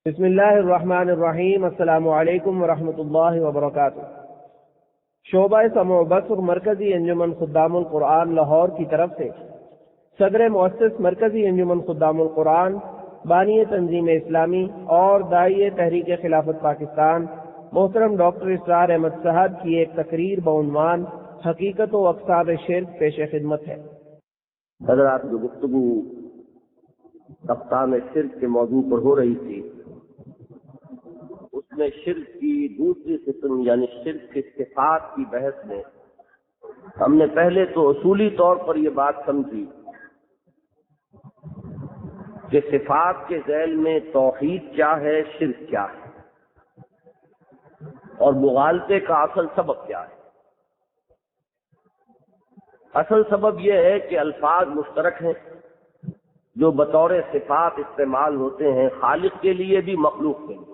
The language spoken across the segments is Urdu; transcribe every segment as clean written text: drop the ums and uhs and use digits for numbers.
بسم اللہ الرحمن الرحیم۔ السلام علیکم ورحمۃ اللہ وبرکاتہ۔ شعبہ سمع و بصر مرکزی انجمن خدام القرآن لاہور کی طرف سے صدر مؤسس مرکزی انجمن خدام القرآن، بانی تنظیم اسلامی اور داعی تحریک خلافت پاکستان محترم ڈاکٹر اسرار احمد صاحب کی ایک تقریر بعنوان حقیقت و اقسام شرک پیش خدمت ہے۔ حضرات، جو گفتگو اقسام شرک کے موضوع پر ہو رہی تھی، اس میں شرک کی دوسری قسم یعنی شرک کی صفات کی بحث میں ہم نے پہلے تو اصولی طور پر یہ بات سمجھی کہ صفات کے ذیل میں توحید کیا ہے، شرک کیا ہے، اور مغالطے کا اصل سبب کیا ہے۔ اصل سبب یہ ہے کہ الفاظ مشترک ہیں جو بطور صفات استعمال ہوتے ہیں، خالق کے لیے بھی مخلوق کے لیے۔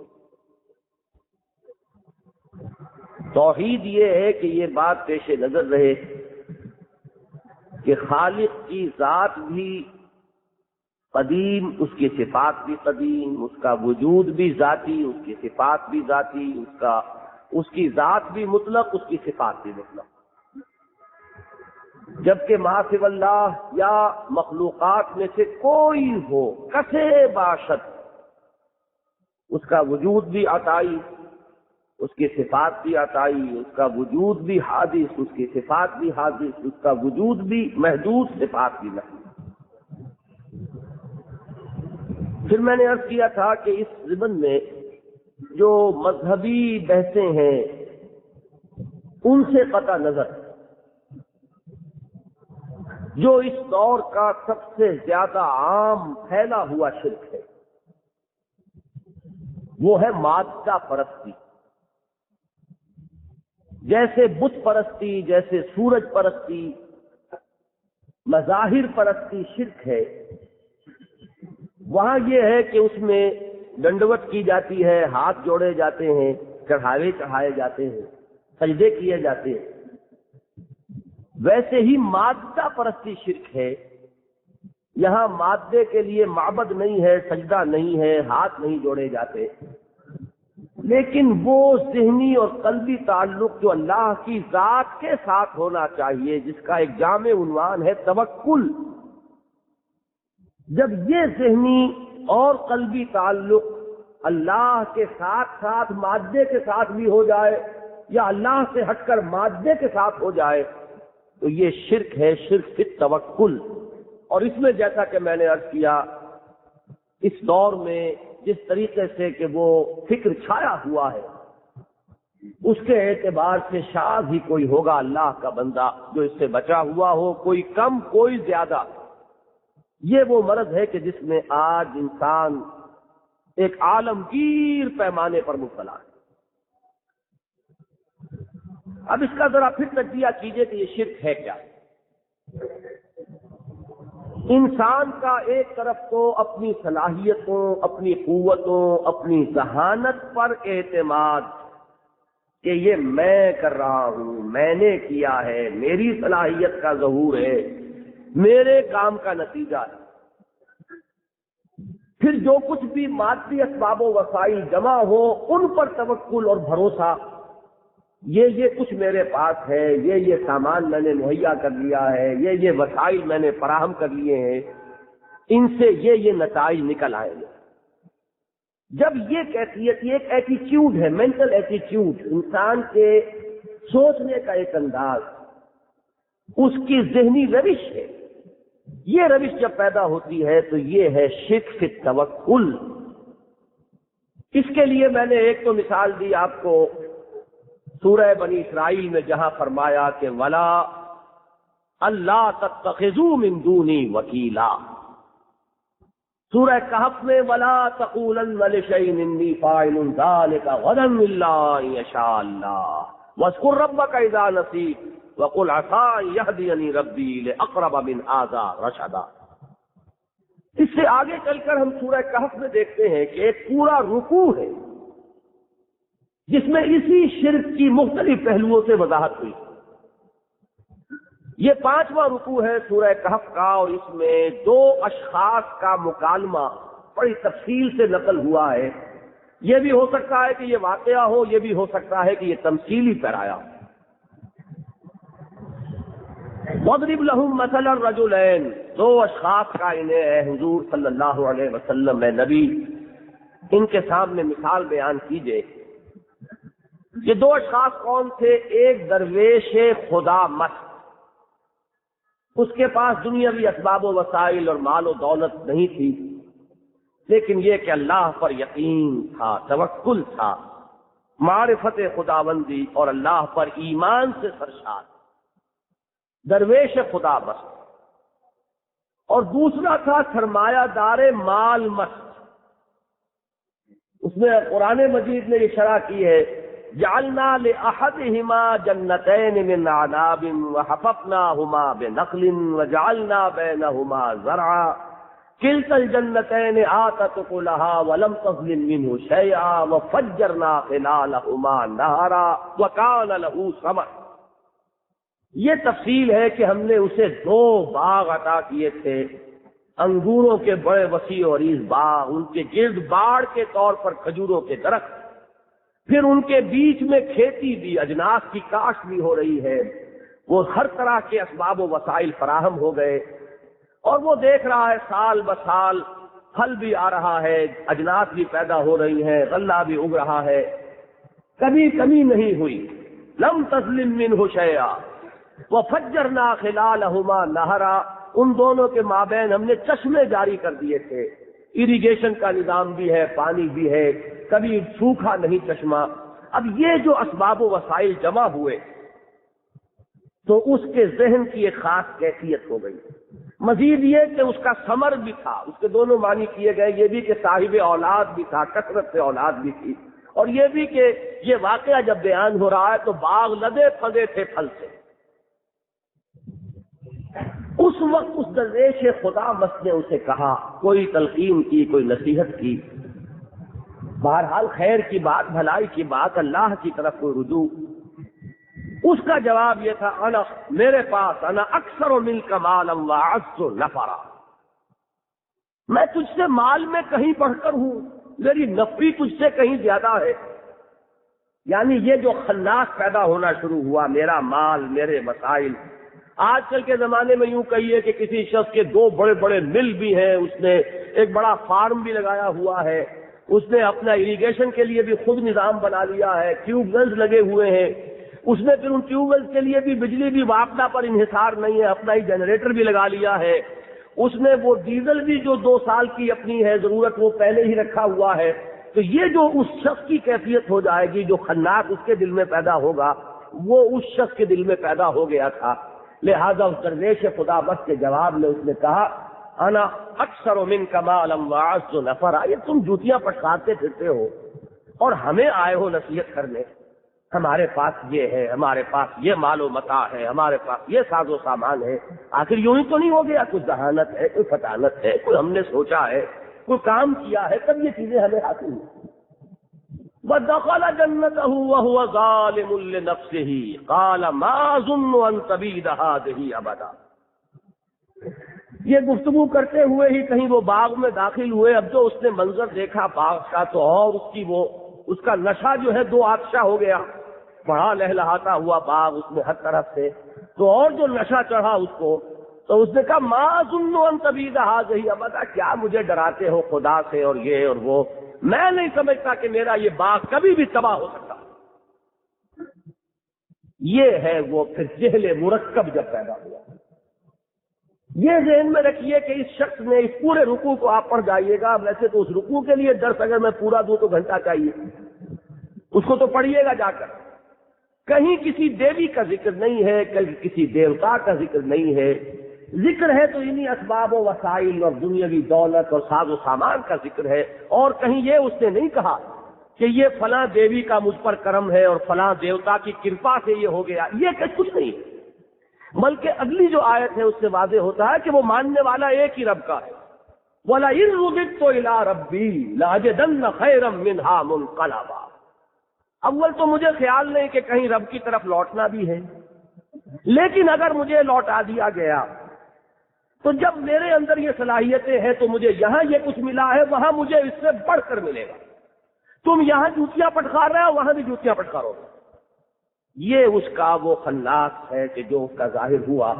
توحید یہ ہے کہ یہ بات پیش نظر رہے کہ خالق کی ذات بھی قدیم، اس کی صفات بھی قدیم، اس کا وجود بھی ذاتی، اس کی صفات بھی ذاتی، اس کی ذات بھی مطلق، اس کی صفات بھی مطلق۔ جبکہ ما سوی اللہ یا مخلوقات میں سے کوئی ہو کسے باشد، اس کا وجود بھی عطائی، اس کی صفات بھی عطائی، اس کا وجود بھی حادث، اس کی صفات بھی حادث، اس کا وجود بھی محدود، صفات بھی محدود۔ پھر میں نے عرض کیا تھا کہ اس ضمن میں جو مذہبی بحثیں ہیں ان سے قطع نظر جو اس دور کا سب سے زیادہ عام پھیلا ہوا شرک ہے وہ ہے مادہ پرستی۔ جیسے بت پرستی، جیسے سورج پرستی، مظاہر پرستی شرک ہے، وہاں یہ ہے کہ اس میں ڈنڈوت کی جاتی ہے، ہاتھ جوڑے جاتے ہیں، چڑھاوے چڑھائے جاتے ہیں، سجدے کیے جاتے ہیں۔ ویسے ہی مادہ پرستی شرک ہے، یہاں مادے کے لیے معبد نہیں ہے، سجدہ نہیں ہے، ہاتھ نہیں جوڑے جاتے، لیکن وہ ذہنی اور قلبی تعلق جو اللہ کی ذات کے ساتھ ہونا چاہیے، جس کا ایک جامع عنوان ہے توکل، جب یہ ذہنی اور قلبی تعلق اللہ کے ساتھ ساتھ مادے کے ساتھ بھی ہو جائے یا اللہ سے ہٹ کر مادے کے ساتھ ہو جائے تو یہ شرک ہے، شرک فی التوکل۔ اور اس میں جیسا کہ میں نے عرض کیا، اس دور میں جس طریقے سے کہ وہ فکر چھایا ہوا ہے، اس کے اعتبار سے شاذ ہی کوئی ہوگا اللہ کا بندہ جو اس سے بچا ہوا ہو، کوئی کم کوئی زیادہ۔ یہ وہ مرض ہے کہ جس میں آج انسان ایک عالمگیر پیمانے پر مبتلا ہے۔ اب اس کا ذرا پھر تجزیہ کیجئے کہ یہ شرک ہے کیا۔ انسان کا ایک طرف تو اپنی صلاحیتوں، اپنی قوتوں، اپنی ذہانت پر اعتماد کہ یہ میں کر رہا ہوں، میں نے کیا ہے، میری صلاحیت کا ظہور ہے، میرے کام کا نتیجہ ہے۔ پھر جو کچھ بھی مادی اسباب و وسائل جمع ہو ان پر توکل اور بھروسہ، یہ کچھ میرے پاس ہے، یہ سامان میں نے مہیا کر لیا ہے، یہ وسائل میں نے فراہم کر لیے ہیں، ان سے یہ نتائج نکل آئیں گے۔ جب یہ کیفیت، یہ ایک ایٹیچیوڈ ہے، مینٹل ایٹیچیوڈ، انسان کے سوچنے کا ایک انداز، اس کی ذہنی روش ہے، یہ روش جب پیدا ہوتی ہے تو یہ ہے شرک فی التوکل۔ اس کے لیے میں نے ایک تو مثال دی آپ کو سورہ بنی اسرائیل میں، جہاں فرمایا کہ وَلَا اللہ تتخذوا من دونی وکیلا۔ سورہ کہف میں وَلَا تَقُولَنَّ لِشَيْءٍ إِنِّي فَاعِلٌ ذَلِكَ غَدًا إِلَّا أَن يَشَاءَ اللَّهُ وَاذْكُر رَّبَّكَ إِذَا نَسِيتَ وَقُلْ عَسَىٰ أَن يَهْدِيَنِي رَبِّي لِأَقْرَبَ مِنْ هَٰذَا رَشَدًا۔ اس سے آگے چل کر ہم سورہ کہف میں دیکھتے ہیں کہ ایک پورا رکوع ہے جس میں اسی شرک کی مختلف پہلوؤں سے وضاحت ہوئی۔ یہ 5واں رکوع ہے سورہ کہف کا، اور اس میں 2 اشخاص کا مکالمہ بڑی تفصیل سے نقل ہوا ہے یہ بھی ہو سکتا ہے کہ یہ واقعہ ہو، یہ بھی ہو سکتا ہے کہ یہ تمثیلی پیرایا ہو۔ وَاضْرِبْ لَهُم مَثَلَ الرَّجُلَيْنِ، دو اشخاص کا انہیں اے حضور صلی اللہ علیہ وسلم اے نبی ان کے سامنے مثال بیان کیجئے۔ یہ دو اشخاص کون تھے؟ ایک درویش خدا مست، اس کے پاس دنیاوی اسباب و وسائل اور مال و دولت نہیں تھی، لیکن یہ کہ اللہ پر یقین تھا، توکل تھا، معرفت خداوندی اور اللہ پر ایمان سے سرشار، درویش خدا مست۔ اور دوسرا تھا سرمایہ دار مال مست۔ اس میں قرآن مجید نے یہ شرح کی ہے، جعلنا لأحدهما جنتين من عناب وحففناهما بنخل وجعلنا بينهما زرعا كلتا الجنتين آتت أكلها ولم تظلم منه شيئا وفجرنا خلالهما نهرا وكان له ثمر۔ یہ تفصیل ہے کہ ہم نے اسے دو باغ عطا کیے تھے، انگوروں کے بڑے وسیع و عریض باغ، ان کے گرد باڑ کے طور پر کھجوروں کے درخت، پھر ان کے بیچ میں کھیتی بھی، اجناس کی کاشت بھی ہو رہی ہے، وہ ہر طرح کے اسباب و وسائل فراہم ہو گئے، اور وہ دیکھ رہا ہے سال بسال پھل بھی آ رہا ہے، اجناس بھی پیدا ہو رہی ہیں، غلہ بھی اگ رہا ہے، کبھی کمی نہیں ہوئی۔ لم تظلم منہ شیئا وفجرنا خلالہما نہرا، ان دونوں کے مابین ہم نے چشمے جاری کر دیے تھے، اریگیشن کا نظام بھی ہے، پانی بھی ہے، کبھی سوکھا نہیں چشمہ۔ اب یہ جو اسباب و وسائل جمع ہوئے تو اس کے ذہن کی ایک خاص کیفیت ہو گئی۔ مزید یہ کہ اس کا ثمر بھی تھا، اس کے دونوں معنی کیے گئے، یہ بھی کہ صاحب اولاد بھی تھا، کثرت سے اولاد بھی تھی، اور یہ بھی کہ یہ واقعہ جب بیان ہو رہا ہے تو باغ لدے پھدے تھے پھل سے۔ اس وقت اس درویش خدا مست نے اسے کہا، کوئی تلقین کی، کوئی نصیحت کی، بہرحال خیر کی بات، بھلائی کی بات، اللہ کی طرف کوئی رجوع۔ اس کا جواب یہ تھا، انا میرے پاس، انا اکثر منک مالا واعز نفرا، میں تجھ سے مال میں کہیں بڑھ کر ہوں، میری نفری تجھ سے کہیں زیادہ ہے۔ یعنی یہ جو خناس پیدا ہونا شروع ہوا، میرا مال، میرے مسائل۔ آج کل کے زمانے میں یوں کہیے کہ کسی شخص کے دو بڑے بڑے مل بھی ہیں، اس نے ایک بڑا فارم بھی لگایا ہوا ہے، اس نے اپنا اریگیشن کے لیے بھی خود نظام بنا لیا ہے، ٹیوب ویلز لگے ہوئے ہیں، اس نے پھر ان ٹیوب ویلز کے لیے بھی بجلی بھی واپنا پر انحصار نہیں ہے، اپنا ہی جنریٹر بھی لگا لیا ہے، اس نے وہ ڈیزل بھی جو 2 سال کی اپنی ہے ضرورت وہ پہلے ہی رکھا ہوا ہے۔ تو یہ جو اس شخص کی کیفیت ہو جائے گی، جو خناس اس کے دل میں پیدا ہوگا، وہ اس شخص کے دل میں پیدا ہو گیا تھا۔ لہذا اس درویش خدا بس کے جواب میں اس نے کہا، انا اکثر منک مالا واعز نفرا، یہ تم جوتیاں پٹکاتے پھرتے ہو اور ہمیں آئے ہو نصیحت کرنے، ہمارے پاس یہ ہے، ہمارے پاس یہ مال و متاع ہے، ہمارے پاس یہ ساز و سامان ہے، آخر یوں ہی تو نہیں ہو گیا؟ کوئی ذہانت ہے، کوئی فطانت ہے، کوئی ہم نے سوچا ہے، کوئی کام کیا ہے، تب یہ چیزیں ہمیں حاصل ہوئی۔ وَدَخَلَ جَنَّتَهُ وَهُوَ ظَالِمٌ لِّنَفْسِهِ قَالَ مَا أَظُنُّ أَن تَبِيدَ هَٰذِهِ أَبَدًا۔ یہ گفتگو کرتے ہوئے ہی کہیں وہ باغ میں داخل ہوئے۔ اب جو اس نے منظر دیکھا باغ کا، تو اور اس کا نشہ جو ہے 2 آتشا ہو گیا، بڑا لہلہاتا ہوا باغ اس میں ہر طرف سے، تو اور جو نشہ چڑھا اس کو، تو اس نے کہا ما أظن أن تبيد هذه أبدا، کیا مجھے ڈراتے ہو خدا سے اور یہ اور وہ، میں نہیں سمجھتا کہ میرا یہ باغ کبھی بھی تباہ ہو سکتا۔ یہ ہے وہ پھر جہل مرکب جب پیدا ہوا۔ یہ ذہن میں رکھیے کہ اس شخص نے اس پورے رکوع کو آپ پڑھ جائیے گا، ویسے تو اس رکوع کے لیے درس اگر میں پورا دوں تو گھنٹہ چاہیے، اس کو تو پڑھیے گا جا کر۔ کہیں کسی دیوی کا ذکر نہیں ہے، کہیں کسی دیوتا کا ذکر نہیں ہے، ذکر ہے تو انہی اسباب و وسائل اور دنیاوی دولت اور ساز و سامان کا ذکر ہے، اور کہیں یہ اس نے نہیں کہا کہ یہ فلاں دیوی کا مجھ پر کرم ہے اور فلاں دیوتا کی کرپا سے یہ ہو گیا، یہ کہ کچھ نہیں ہے۔ بلکہ اگلی جو آیت ہے اس سے واضح ہوتا ہے کہ وہ ماننے والا ایک ہی رب کا ہے۔ وَلَئِن رُدِدتُّ إِلَىٰ رَبِّي لَأَجِدَنَّ خَيْرًا مِّنْهَا مُنقَلَبًا۔ اول تو مجھے خیال نہیں کہ کہیں رب کی طرف لوٹنا بھی ہے، لیکن اگر مجھے لوٹا دیا گیا تو جب میرے اندر یہ صلاحیتیں ہیں تو مجھے یہاں یہ کچھ ملا ہے، وہاں مجھے اس سے بڑھ کر ملے گا۔ تم یہاں جوتیاں پٹخار رہے ہو، وہاں بھی جوتیاں پٹخارو گے۔ یہ اس کا وہ خناس ہے کہ جو اس کا ظاہر ہوا۔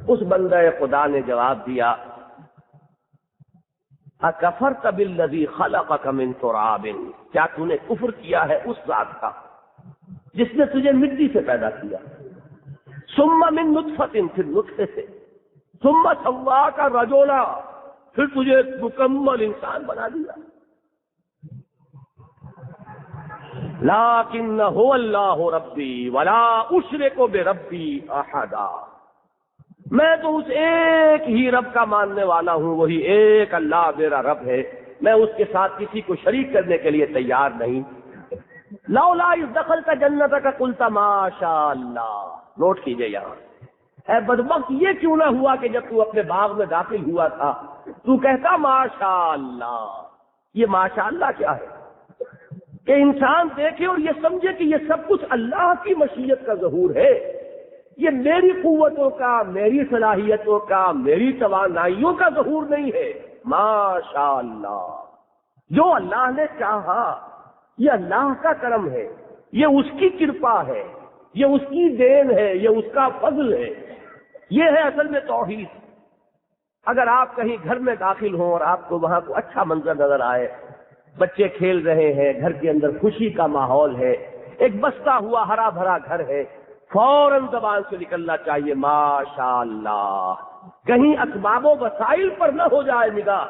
اس بندہ خدا نے جواب دیا، اکفرت بالذی خلقک من تراب، کیا تو نے کفر کیا ہے اس ذات کا جس نے تجھے مٹی سے پیدا کیا، ثم من نطفۃ، پھر نطفے سے، ثم سواک رجلا، پھر تجھے ایک مکمل انسان بنا دیا۔ لیکن هو اللہ ربی ولا اشرک بربی احدا، میں تو اس ایک ہی رب کا ماننے والا ہوں، وہی ایک اللہ میرا رب ہے، میں اس کے ساتھ کسی کو شریک کرنے کے لیے تیار نہیں۔ لولا اذ دخلت جنتک قلت ما شاء اللہ، نوٹ کیجئے یہاں، اے بدبخت یہ کیوں نہ ہوا کہ جب تو اپنے باغ میں داخل ہوا تھا تو کہتا ما شاء اللہ۔ یہ ما شاء اللہ کیا ہے؟ کہ انسان دیکھے اور یہ سمجھے کہ یہ سب کچھ اللہ کی مشیت کا ظہور ہے، یہ میری قوتوں کا، میری صلاحیتوں کا، میری توانائیوں کا ظہور نہیں ہے۔ ماشاء اللہ، جو اللہ نے چاہا، یہ اللہ کا کرم ہے، یہ اس کی کرپا ہے، یہ اس کی دین ہے، یہ اس کا فضل ہے۔ یہ ہے اصل میں توحید۔ اگر آپ کہیں گھر میں داخل ہوں اور آپ کو وہاں کو اچھا منظر نظر آئے، بچے کھیل رہے ہیں، گھر کے اندر خوشی کا ماحول ہے، ایک بستا ہوا ہرا بھرا گھر ہے، فوراً زبان سے نکلنا چاہیے ماشاء اللہ۔ کہیں اسباب و وسائل پر نہ ہو جائے نگاہ،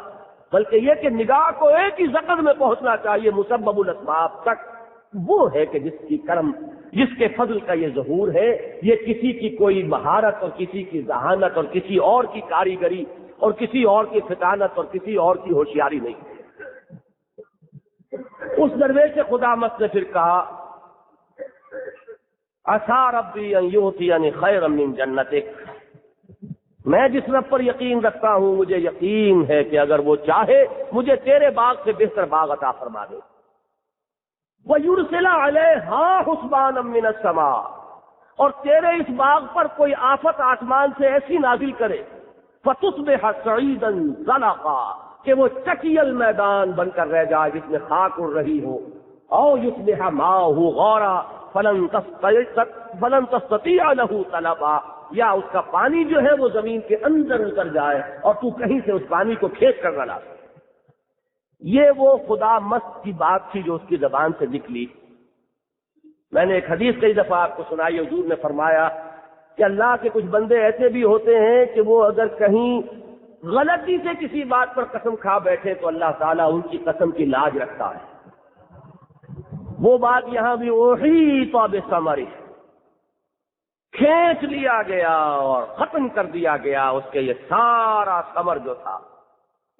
بلکہ یہ کہ نگاہ کو ایک ہی زقد میں پہنچنا چاہیے مسبب الاسباب تک۔ وہ ہے کہ جس کی کرم، جس کے فضل کا یہ ظہور ہے، یہ کسی کی کوئی مہارت اور کسی کی ذہانت اور کسی اور کی کاریگری اور کسی اور کی فطانت اور کسی اور کی ہوشیاری نہیں ہے۔ اس درویش خدا مست نے پھر کہا، عسیٰ ربی ان یؤتینی خیرا من جنتک، میں جس رب پر یقین رکھتا ہوں مجھے یقین ہے کہ اگر وہ چاہے مجھے تیرے باغ سے بہتر باغ عطا فرما دے۔ وَيُرْسِلَ عَلَيْهَا حُسْبَانًا مِّنَ السَّمَاءِ، اور تیرے اس باغ پر کوئی آفت آسمان سے ایسی نازل کرے، فَتُصْبِحَ صَعِيدًا زَلَقًا، کہ وہ چٹیل میدان بن کر رہ جائے جس میں خاک اڑ رہی ہو، او یصبح ماؤہ غورا فلن تستطیع لہ طلبا، یا اس کا پانی جو ہے وہ زمین کے اندر اتر جائے اور تو کہیں سے اس پانی کو کھینچ کر نہ لا سکے۔ یہ وہ خدا مست کی بات تھی جو اس کی زبان سے نکلی۔ میں نے ایک حدیث کئی دفعہ آپ کو سنائی، حضور نے فرمایا کہ اللہ کے کچھ بندے ایسے بھی ہوتے ہیں کہ وہ اگر کہیں غلطی سے کسی بات پر قسم کھا بیٹھے تو اللہ تعالیٰ ان کی قسم کی لاج رکھتا ہے۔ وہ بات یہاں بھی احیط بثمرہ، کھینچ لیا گیا اور ختم کر دیا گیا اس کے یہ سارا ثمر جو تھا۔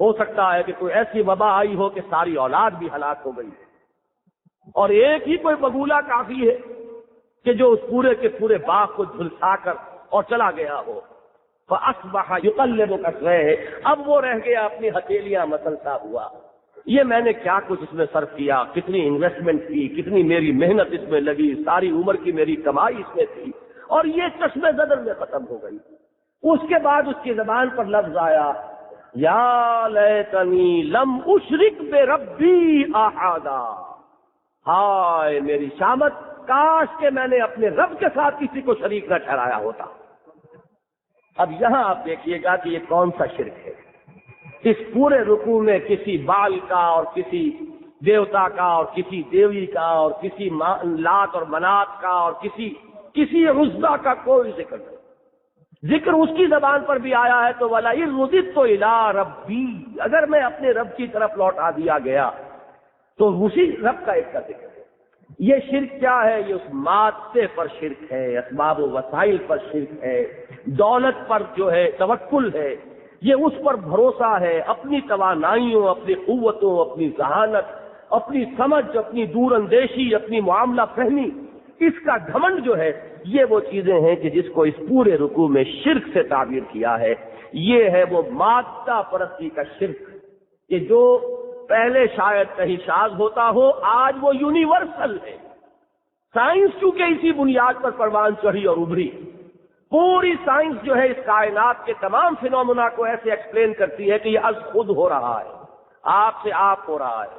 ہو سکتا ہے کہ کوئی ایسی وبا آئی ہو کہ ساری اولاد بھی ہلاک ہو گئی، اور ایک ہی کوئی بگولا کافی ہے کہ جو اس پورے کے پورے باغ کو جھلسا کر اور چلا گیا ہو۔ فَأَصْبَحَ يُقَلِّبُ كَفَّيْهِ، اب وہ رہ گیا اپنی ہتھیلیاں مسلتا ہوا، یہ میں نے کیا کچھ اس میں صرف کیا، کتنی انویسٹمنٹ کی، کتنی میری محنت اس میں لگی، ساری عمر کی میری کمائی اس میں تھی، اور یہ چشمے زدر میں ختم ہو گئی۔ اس کے بعد اس کی زبان پر لفظ آیا، یا لیتنی لم اشرک بربی احدا، ہائے میری شامت، کاش کہ میں نے اپنے رب کے ساتھ کسی کو شریک نہ ٹھہرایا ہوتا۔ اب یہاں آپ دیکھیے گا کہ یہ کون سا شرک ہے۔ اس پورے رکوع میں کسی بال کا اور کسی دیوتا کا اور کسی دیوی کا اور کسی لات اور منات کا اور کسی عزا کا کوئی ذکر نہیں۔ ذکر اس کی زبان پر بھی آیا ہے تو وَلَئِن رُدِدتُّ إِلَىٰ رَبِّي، اگر میں اپنے رب کی طرف لوٹا دیا گیا تو اسی رب کا ایک کا ذکر ہے۔ یہ شرک کیا ہے؟ یہ اس مادے پر شرک ہے، اسباب و وسائل پر شرک ہے، دولت پر جو ہے توکل ہے، یہ اس پر بھروسہ ہے، اپنی توانائیوں، اپنی قوتوں، اپنی ذہانت، اپنی سمجھ، اپنی دور اندیشی، اپنی معاملہ فہمی، اس کا گھمنڈ جو ہے، یہ وہ چیزیں ہیں کہ جس کو اس پورے رکوع میں شرک سے تعبیر کیا ہے۔ یہ ہے وہ مادہ پرستی کا شرک کہ جو پہلے شاید کہیں شاذ ہوتا ہو، آج وہ یونیورسل ہے۔ سائنس چونکہ اسی بنیاد پر پروان چڑھی اور ابھری، پوری سائنس جو ہے اس کائنات کے تمام فینومینا کو ایسے ایکسپلین کرتی ہے کہ یہ از خود ہو رہا ہے، آپ سے آپ ہو رہا ہے،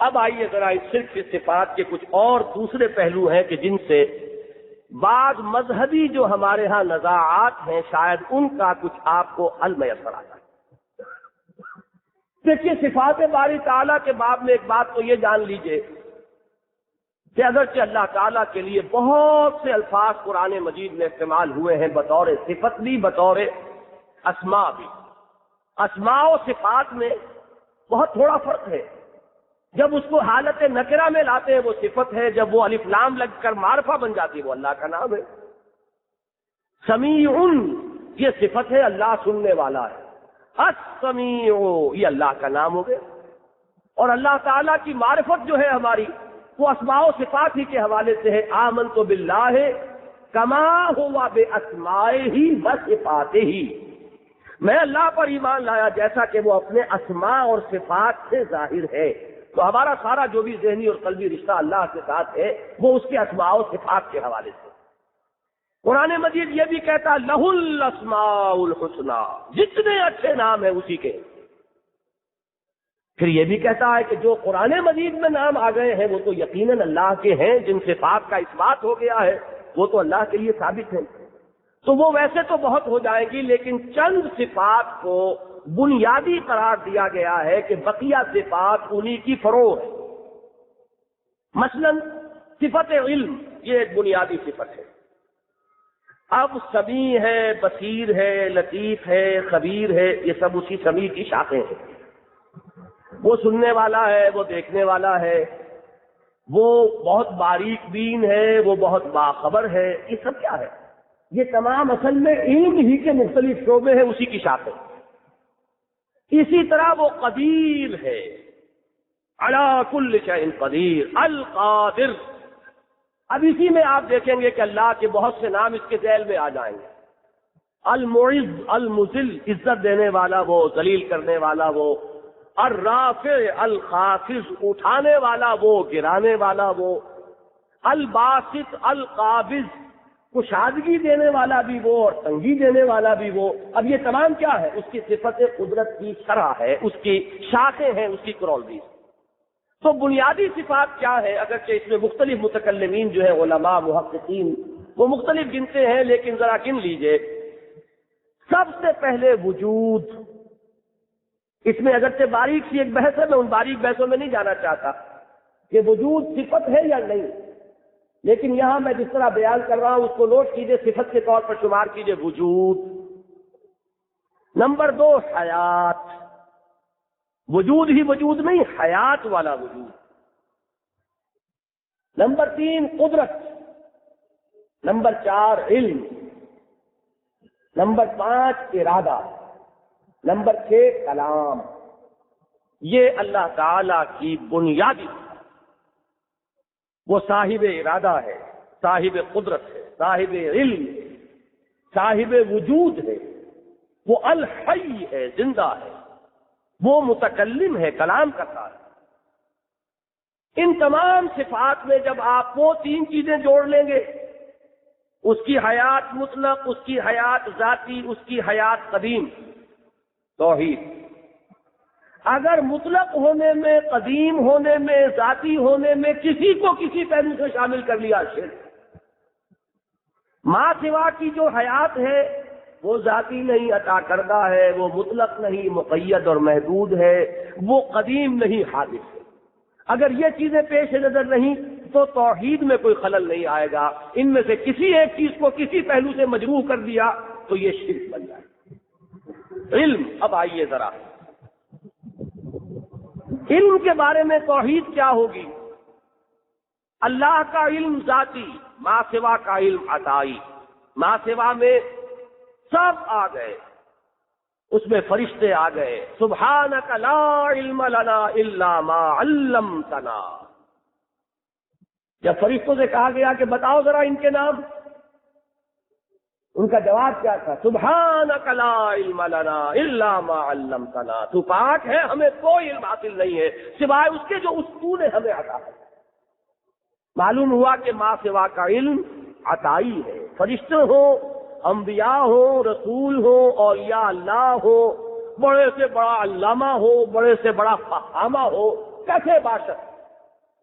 اب آئیے ذرا اس شرک کی صفات کے کچھ اور دوسرے پہلو ہیں کہ جن سے بعض مذہبی جو ہمارے ہاں نزاعات ہیں شاید ان کا کچھ آپ کو حل میسر آتا ہے۔ دیکھیے صفات باری تعالیٰ کے باب میں ایک بات تو یہ جان لیجئے کہ اگرچہ اللہ تعالیٰ کے لیے بہت سے الفاظ قرآن مجید میں استعمال ہوئے ہیں بطور صفت بھی بطور اسماء بھی، اسماء و صفات میں بہت تھوڑا فرق ہے۔ جب اس کو حالت نکرہ میں لاتے ہیں وہ صفت ہے، جب وہ الف لام لگ کر معرفہ بن جاتی ہے وہ اللہ کا نام ہے۔ سمیع یہ صفت ہے، اللہ سننے والا ہے۔ السمیع یہ اللہ کا نام ہو گیا، اور اللہ تعالیٰ کی معرفت جو ہے ہماری وہ اسماء و صفات ہی کے حوالے سے ہے۔ آمنت باللہ کما ہوا باسمائہ و صفاتہ، میں اللہ پر ایمان لایا جیسا کہ وہ اپنے اسماء اور صفات سے ظاہر ہے۔ تو ہمارا سارا جو بھی ذہنی اور قلبی رشتہ اللہ کے ساتھ ہے وہ اس کے اسماء و صفات کے حوالے سے۔ قرآن مجید یہ بھی کہتا لہ الاسماء الحسنی، جتنے اچھے نام ہیں اسی کے۔ پھر یہ بھی کہتا ہے کہ جو قرآن مجید میں نام آ گئے ہیں وہ تو یقیناً اللہ کے ہیں، جن صفات کا اثبات ہو گیا ہے وہ تو اللہ کے لیے ثابت ہے۔ تو وہ ویسے تو بہت ہو جائیں گی، لیکن چند صفات کو بنیادی قرار دیا گیا ہے کہ بقیہ صفات انہی کی فروع ہے۔ مثلا صفت علم یہ ایک بنیادی صفت ہے۔ اب سمیع ہے، بصیر ہے، لطیف ہے، خبیر ہے، یہ سب اسی سمیع کی شاخیں ہیں۔ وہ سننے والا ہے، وہ دیکھنے والا ہے، وہ بہت باریک بین ہے، وہ بہت باخبر ہے، یہ سب کیا ہے؟ یہ تمام اصل میں علم ہی کے مختلف شعبے ہیں، اسی کی شاخیں۔ اسی طرح وہ قدیر ہے، علی کل شیء قدیر، القادر۔ اب اسی میں آپ دیکھیں گے کہ اللہ کے بہت سے نام اس کے ذیل میں آ جائیں گے۔ المعز، المذل، عزت دینے والا وہ، ذلیل کرنے والا وہ، الرافع، الخافض، اٹھانے والا وہ، گرانے والا وہ، الباسط، القابض، کشادگی دینے والا بھی وہ اور تنگی دینے والا بھی وہ۔ اب یہ تمام کیا ہے؟ اس کی صفت قدرت کی شرح ہے، اس کی شاخیں ہیں، اس کی کرولویز۔ تو بنیادی صفات کیا ہے؟ اگرچہ اس میں مختلف متکلمین جو ہے علماء محققین وہ مختلف گنتے ہیں، لیکن ذرا گن لیجئے۔ سب سے پہلے وجود، اس میں اگرچہ باریک سی ایک بحث ہے، میں ان باریک بحثوں میں نہیں جانا چاہتا کہ وجود صفت ہے یا نہیں، لیکن یہاں میں جس طرح بیان کر رہا ہوں اس کو نوٹ کیجئے، صفت کے طور پر شمار کیجئے وجود۔ نمبر 2 حیات، وجود ہی وجود نہیں، حیات والا وجود۔ نمبر 3 قدرت، نمبر 4 علم، نمبر 5 ارادہ، نمبر 6 کلام۔ یہ اللہ تعالی کی بنیادی، وہ صاحب ارادہ ہے، صاحب قدرت ہے، صاحب علم ہے، صاحب وجود ہے، وہ الحی ہے، زندہ ہے، وہ متکلم ہے، کلام کرتا ہے۔ ان تمام صفات میں جب آپ وہ 3 چیزیں جوڑ لیں گے، اس کی حیات مطلق، اس کی حیات ذاتی، اس کی حیات قدیم، توحید۔ اگر مطلق ہونے میں، قدیم ہونے میں، ذاتی ہونے میں کسی کو کسی پہلو سے شامل کر لیا شرک۔ ماں سوا کی جو حیات ہے وہ ذاتی نہیں، عطا کردہ ہے، وہ مطلق نہیں، مقید اور محدود ہے، وہ قدیم نہیں، حادث ہے۔ اگر یہ چیزیں پیش نظر نہیں تو توحید میں کوئی خلل نہیں آئے گا۔ ان میں سے کسی ایک چیز کو کسی پہلو سے مجروح کر دیا تو یہ شرک بن جائے۔ علم، اب آئیے ذرا علم کے بارے میں توحید کیا ہوگی؟ اللہ کا علم ذاتی، ما سوا کا علم عطائی۔ ما سوا میں سب آ گئے، اس میں فرشتے آ گئے، سبحانک لا علم لنا الا ما علمتنا۔ جب فرشتوں سے کہا گیا کہ بتاؤ ذرا ان کے نام، ان کا جواب کیا تھا؟ سبحانک لا علم لنا الا ما علمتنا، تو پاک ہے، ہمیں کوئی علم حاصل نہیں ہے سوائے اس کے جو تو نے ہمیں عطا ہے۔ معلوم ہوا کہ ما سوا کا علم عطائی ہے۔ فرشتے ہوں، انبیاء ہو، رسول ہو، اولیاء اللہ ہو، بڑے سے بڑا علامہ ہو، بڑے سے بڑا فہامہ ہو، کیسے باشد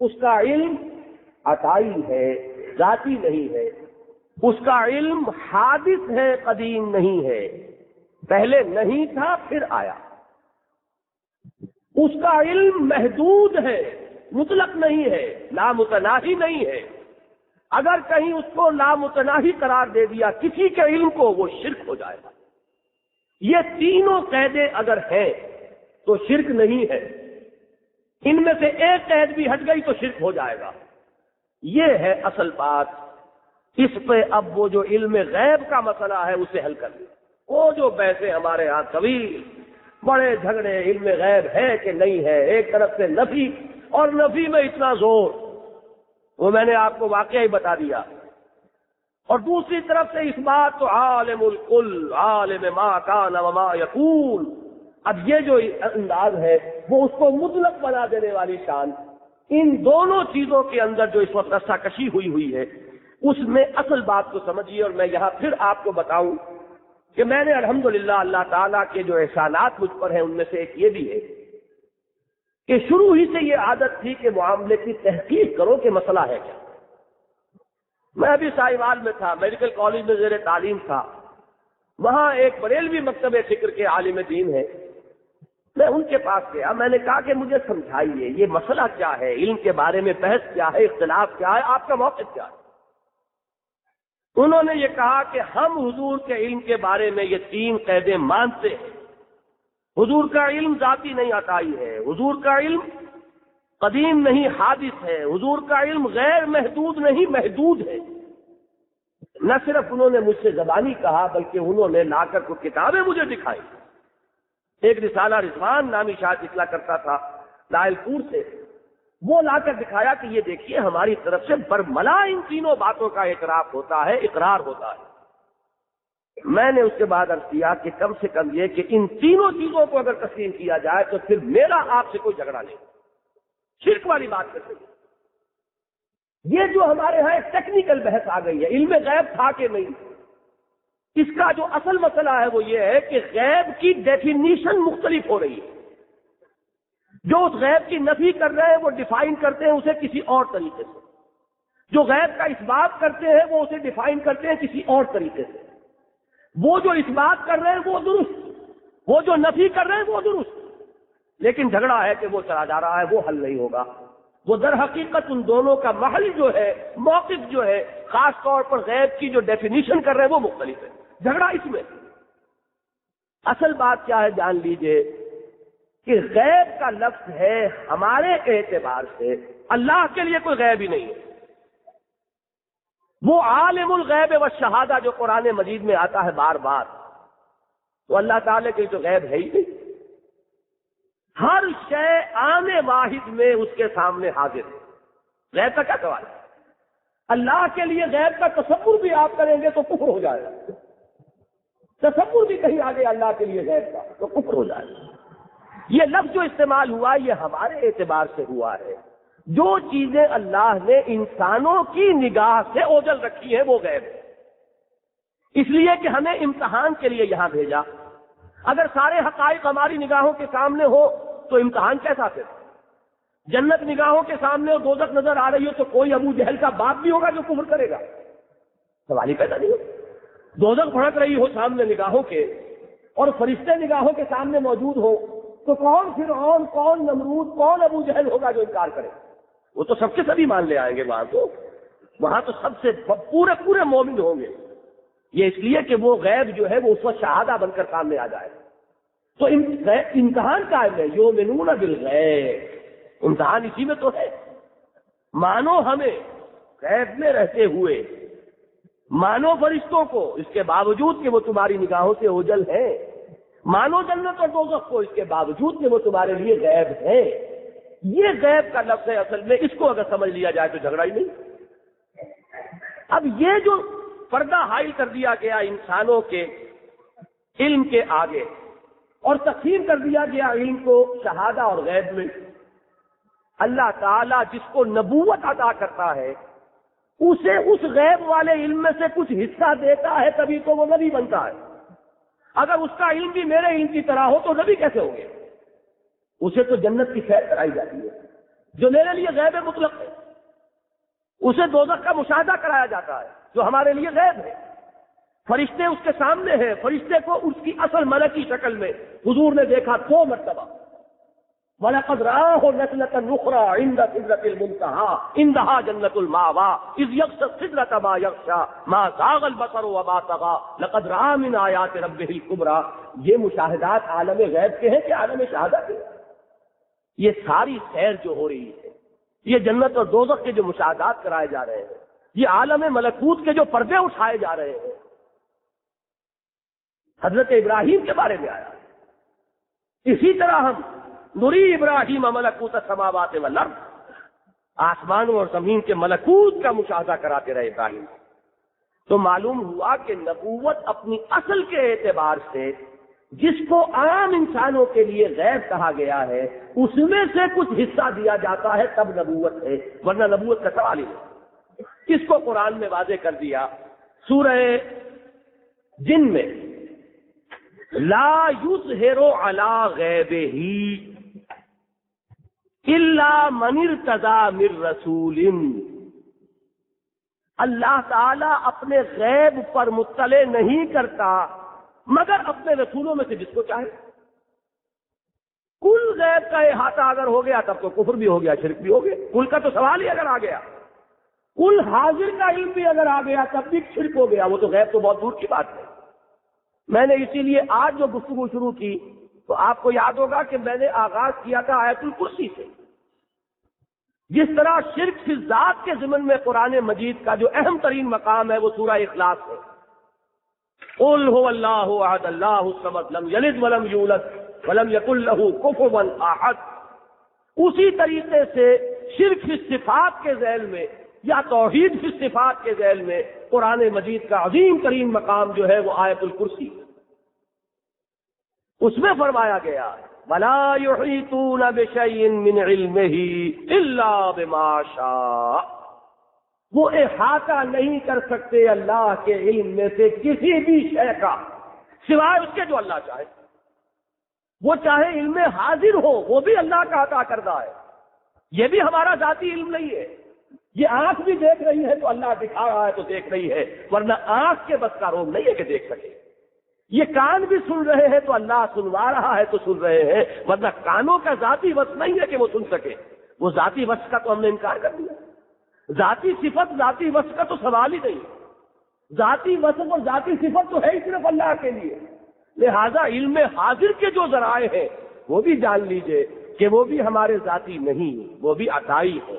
اس کا علم عطائی ہے، ذاتی نہیں ہے. اس کا علم حادث ہے، قدیم نہیں ہے. پہلے نہیں تھا پھر آیا. اس کا علم محدود ہے، مطلق نہیں ہے، لامتناہی نہیں ہے. اگر کہیں اس کو لامتناہی قرار دے دیا کسی کے علم کو، وہ شرک ہو جائے گا. یہ تینوں قیدیں اگر ہیں تو شرک نہیں ہے. ان میں سے ایک قید بھی ہٹ گئی تو شرک ہو جائے گا. یہ ہے اصل بات. اس پہ اب وہ جو علم غیب کا مسئلہ ہے اسے حل کر لیا. وہ جو بحثیں ہمارے ہاں طویل بڑے جھگڑے علم غیب ہے کہ نہیں ہے، ایک طرف سے نفی اور نفی میں اتنا زور، وہ میں نے آپ کو واقعہ ہی بتا دیا. اور دوسری طرف سے اس بات تو عالم الکل، عالم ما کان وما یکون. اب یہ جو انداز ہے وہ اس کو مطلق بنا دینے والی شان. ان دونوں چیزوں کے اندر جو اس وقت رسہ کشی ہوئی ہے اس میں اصل بات کو سمجھیے. اور میں یہاں پھر آپ کو بتاؤں کہ میں نے الحمدللہ اللہ تعالیٰ کے جو احسانات مجھ پر ہیں ان میں سے ایک یہ بھی ہے کہ شروع ہی سے یہ عادت تھی کہ معاملے کی تحقیق کرو کہ مسئلہ ہے کیا. میں ابھی ساہیوال میں تھا، میڈیکل کالج میں زیر تعلیم تھا. وہاں ایک بریلوی مکتب فکر کے عالم دین ہے. میں ان کے پاس گیا، میں نے کہا کہ مجھے سمجھائیے یہ مسئلہ کیا ہے، علم کے بارے میں بحث کیا ہے، اختلاف کیا ہے، آپ کا موقف کیا ہے. انہوں نے یہ کہا کہ ہم حضور کے علم کے بارے میں یہ تین قیدیں مانتے ہیں. حضور کا علم ذاتی نہیں عطائی ہے، حضور کا علم قدیم نہیں حادث ہے، حضور کا علم غیر محدود نہیں محدود ہے. نہ صرف انہوں نے مجھ سے زبانی کہا بلکہ انہوں نے لا کر کچھ کتابیں مجھے دکھائی. ایک رسالہ رضوان نامی شاید اطلاع کرتا تھا لائل پور سے، وہ لا کر دکھایا کہ یہ دیکھیے ہماری طرف سے برملا ان تینوں باتوں کا اعتراف ہوتا ہے، اقرار ہوتا ہے. میں نے اس کے بعد عرض کیا کہ کم سے کم یہ کہ ان تینوں چیزوں کو اگر تسلیم کیا جائے تو پھر میرا آپ سے کوئی جھگڑا نہیں. شرک والی بات کر رہی ہے. یہ جو ہمارے ہاں ایک ٹیکنیکل بحث آ گئی ہے، علم غیب تھا کہ نہیں، اس کا جو اصل مسئلہ ہے وہ یہ ہے کہ غیب کی ڈیفینیشن مختلف ہو رہی ہے. جو اس غیب کی نفی کر رہے ہیں وہ ڈیفائن کرتے ہیں اسے کسی اور طریقے سے، جو غیب کا اس بات کرتے ہیں وہ اسے ڈیفائن کرتے ہیں کسی اور طریقے سے. وہ جو اس بات کر رہے ہیں وہ درست، وہ جو نفی کر رہے ہیں وہ درست. لیکن جھگڑا ہے کہ وہ چلا جا رہا ہے، وہ حل نہیں ہوگا. وہ در حقیقت ان دونوں کا محل جو ہے، موقف جو ہے، خاص طور پر غیب کی جو ڈیفینیشن کر رہے ہیں وہ مختلف ہے. جھگڑا اس میں. اصل بات کیا ہے جان لیجئے کہ غیب کا لفظ ہے ہمارے اعتبار سے، اللہ کے لیے کوئی غیب ہی نہیں ہے. وہ عالم الغیب والشہادہ جو قرآن مجید میں آتا ہے بار بار، تو اللہ تعالیٰ کے تو غیب ہے ہی نہیں. ہر شے عام واحد میں اس کے سامنے حاضر ہے. غیب کا کیا سوال ہے؟ اللہ کے لیے غیب کا تصور بھی آپ کریں گے تو کفر ہو جائے گا. تصور بھی کہیں آگے اللہ کے لیے غیب کا تو کفر ہو جائے گا. یہ لفظ جو استعمال ہوا یہ ہمارے اعتبار سے ہوا ہے. جو چیزیں اللہ نے انسانوں کی نگاہ سے اوجھل رکھی ہیں وہ غیب ہے. اس لیے کہ ہمیں امتحان کے لیے یہاں بھیجا. اگر سارے حقائق ہماری نگاہوں کے سامنے ہو تو امتحان کیسا پھر؟ جنت نگاہوں کے سامنے اور دوزخ نظر آ رہی ہو تو کوئی ابو جہل کا باپ بھی ہوگا جو کفر کرے گا؟ سوال ہی پیدا نہیں ہو. دوزخ بھڑک رہی ہو سامنے نگاہوں کے اور فرشتے نگاہوں کے سامنے موجود ہو تو کون فرعون، کون نمرود، کون ابو جہل ہوگا جو انکار کرے؟ وہ تو سب کے سبھی مان لے آئیں گے. وہاں تو سب سے پورے مومن ہوں گے. یہ اس لیے کہ وہ غیب جو ہے وہ اس وقت شہادہ بن کر سامنے آ جائے. تو امتحان قائم ہے. یؤمنون بالغیب، امتحان اسی میں تو ہے. مانو ہمیں غیب میں رہتے ہوئے، مانو فرشتوں کو اس کے باوجود کہ وہ تمہاری نگاہوں سے اوجھل ہیں، مانو جنت اور دوزخ کو اس کے باوجود کہ وہ تمہارے لیے غیب ہے. یہ غیب کا لفظ ہے اصل میں. اس کو اگر سمجھ لیا جائے تو جھگڑا ہی نہیں. اب یہ جو پردہ حائل کر دیا گیا انسانوں کے علم کے آگے اور تقسیم کر دیا گیا علم کو شہادہ اور غیب میں، اللہ تعالیٰ جس کو نبوت عطا کرتا ہے اسے اس غیب والے علم میں سے کچھ حصہ دیتا ہے تبھی تو وہ نبی بنتا ہے. اگر اس کا علم بھی میرے علم کی طرح ہو تو نبی کیسے ہوں گے؟ اسے تو جنت کی سیر کرائی جاتی ہے، جو میرے لیے غیب مطلق ہے، اسے دوزخ کا مشاہدہ کرایا جاتا ہے جو ہمارے لیے غیب ہے۔ فرشتے اس کے سامنے ہیں، فرشتے کو اس کی اصل ملکی شکل میں حضور نے دیکھا 2 مرتبہ۔ وَلَقَدْ رَآهُ نَزْلَةً أُخْرَىٰ عِندَ سِدْرَةِ الْمُنتَهَىٰ عِندَهَا جَنَّةُ الْمَأْوَىٰ إِذْ يَغْشَى السِّدْرَةَ مَا يَغْشَىٰ مَا زَاغَ الْبَصَرُ وَمَا طَغَىٰ لَقَدْ رَأَىٰ مِنْ آيَاتِ رَبِّهِ الْكُبْرَىٰ۔ یہ مشاہدات عالم غیب کے ہیں کہ عالم شہادت کے؟ یہ ساری سیر جو ہو رہی ہے، یہ جنت اور دوزخ کے جو مشاہدات کرائے جا رہے ہیں، یہ عالم ملکوت کے جو پردے اٹھائے جا رہے ہیں، حضرت ابراہیم کے بارے میں آیا۔ اسی طرح ہم نری ابراہیم ملکوت السماوات والارض، آسمانوں اور زمین کے ملکوت کا مشاہدہ کراتے رہے ابراہیم۔ تو معلوم ہوا کہ نبوت اپنی اصل کے اعتبار سے جس کو عام انسانوں کے لیے غیب کہا گیا ہے، اس میں سے کچھ حصہ دیا جاتا ہے تب نبوت ہے، ورنہ نبوت کا سوال ہی نہیں۔ اس کو قرآن میں واضح کر دیا سورہ جن میں، لا یظہر علی غیبہ الا من ارتضی من رسول۔ اللہ تعالی اپنے غیب پر مطلع نہیں کرتا مگر اپنے رسولوں میں سے جس کو چاہے۔ کل غیب کا احاطہ اگر ہو گیا تب تو کفر بھی ہو گیا، شرک بھی ہو گیا۔ کل کا تو سوال ہی اگر آ گیا، کل حاضر کا علم بھی اگر آ گیا تب بھی شرک ہو گیا، وہ تو غیب تو بہت دور کی بات ہے۔ میں نے اسی لیے آج جو گفتگو شروع کی تو آپ کو یاد ہوگا کہ میں نے آغاز کیا تھا آیت الکرسی سے۔ جس طرح شرک فی ذات کے ضمن میں قرآن مجید کا جو اہم ترین مقام ہے وہ سورہ اخلاص ہے، قل هو اللہ احد اللہ الصمد لم یلد ولم یولد ولم یکن لہ کفوا احد، اسی طریقے سے شرک فی صفات کے ذیل میں یا توحید فی صفات کے ذیل میں قرآن مجید کا عظیم ترین مقام جو ہے وہ آیت الکرسی، اس میں فرمایا گیا وَلَا يُحِيطُونَ بِشَيْءٍ مِّنْ عِلْمِهِ إِلَّا بِمَا شَاءَ، وہ احاطہ نہیں کر سکتے اللہ کے علم میں سے کسی بھی شے کا سوائے اس کے جو اللہ چاہے۔ وہ چاہے علم حاضر ہو، وہ بھی اللہ کا عطا کردہ ہے، یہ بھی ہمارا ذاتی علم نہیں ہے۔ یہ آنکھ بھی دیکھ رہی ہے تو اللہ دکھا رہا ہے تو دیکھ رہی ہے، ورنہ آنکھ کے بس کا روگ نہیں ہے کہ دیکھ سکے۔ یہ کان بھی سن رہے ہیں تو اللہ سنوا رہا ہے تو سن رہے ہیں، ورنہ کانوں کا ذاتی وصف نہیں ہے کہ وہ سن سکے۔ وہ ذاتی وصف کا تو ہم نے انکار کر دیا، ذاتی صفت ذاتی وصف کا تو سوال ہی نہیں۔ ذاتی وصف اور ذاتی صفت تو ہے ہی صرف اللہ کے لیے، لہذا علم حاضر کے جو ذرائع ہیں وہ بھی جان لیجئے کہ وہ بھی ہمارے ذاتی نہیں، وہ بھی عطائی ہے۔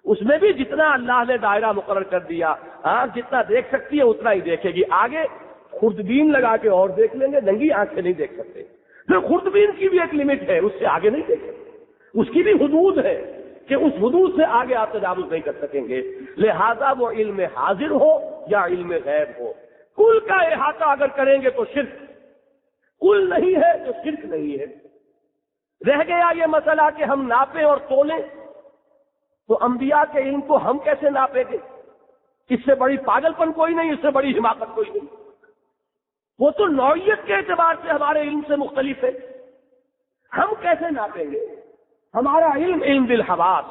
اس میں بھی جتنا اللہ نے دائرہ مقرر کر دیا، آنکھ جتنا دیکھ سکتی ہے اتنا ہی دیکھے گی، آگے خوردبین لگا کے اور دیکھ لیں گے، ننگی آنکھ سے نہیں دیکھ سکتے۔ پھر خوردبین کی بھی ایک لمٹ ہے، اس سے آگے نہیں دیکھ سکتے، اس کی بھی حدود ہے کہ اس حدود سے آگے آپ تجاوز نہیں کر سکیں گے۔ لہذا وہ علم حاضر ہو یا علم غیب ہو، کل کا احاطہ اگر کریں گے تو شرک، کل نہیں ہے تو شرک نہیں ہے۔ رہ گیا یہ مسئلہ کہ ہم ناپیں اور تولیں، تو انبیاء کے علم کو ہم کیسے ناپیں گے؟ اس سے بڑی پاگل پن کوئی نہیں، اس سے بڑی حماقت کوئی نہیں۔ وہ تو نوعیت کے اعتبار سے ہمارے علم سے مختلف ہے، ہم کیسے ناپیں گے؟ ہمارا علم علم بالحواس،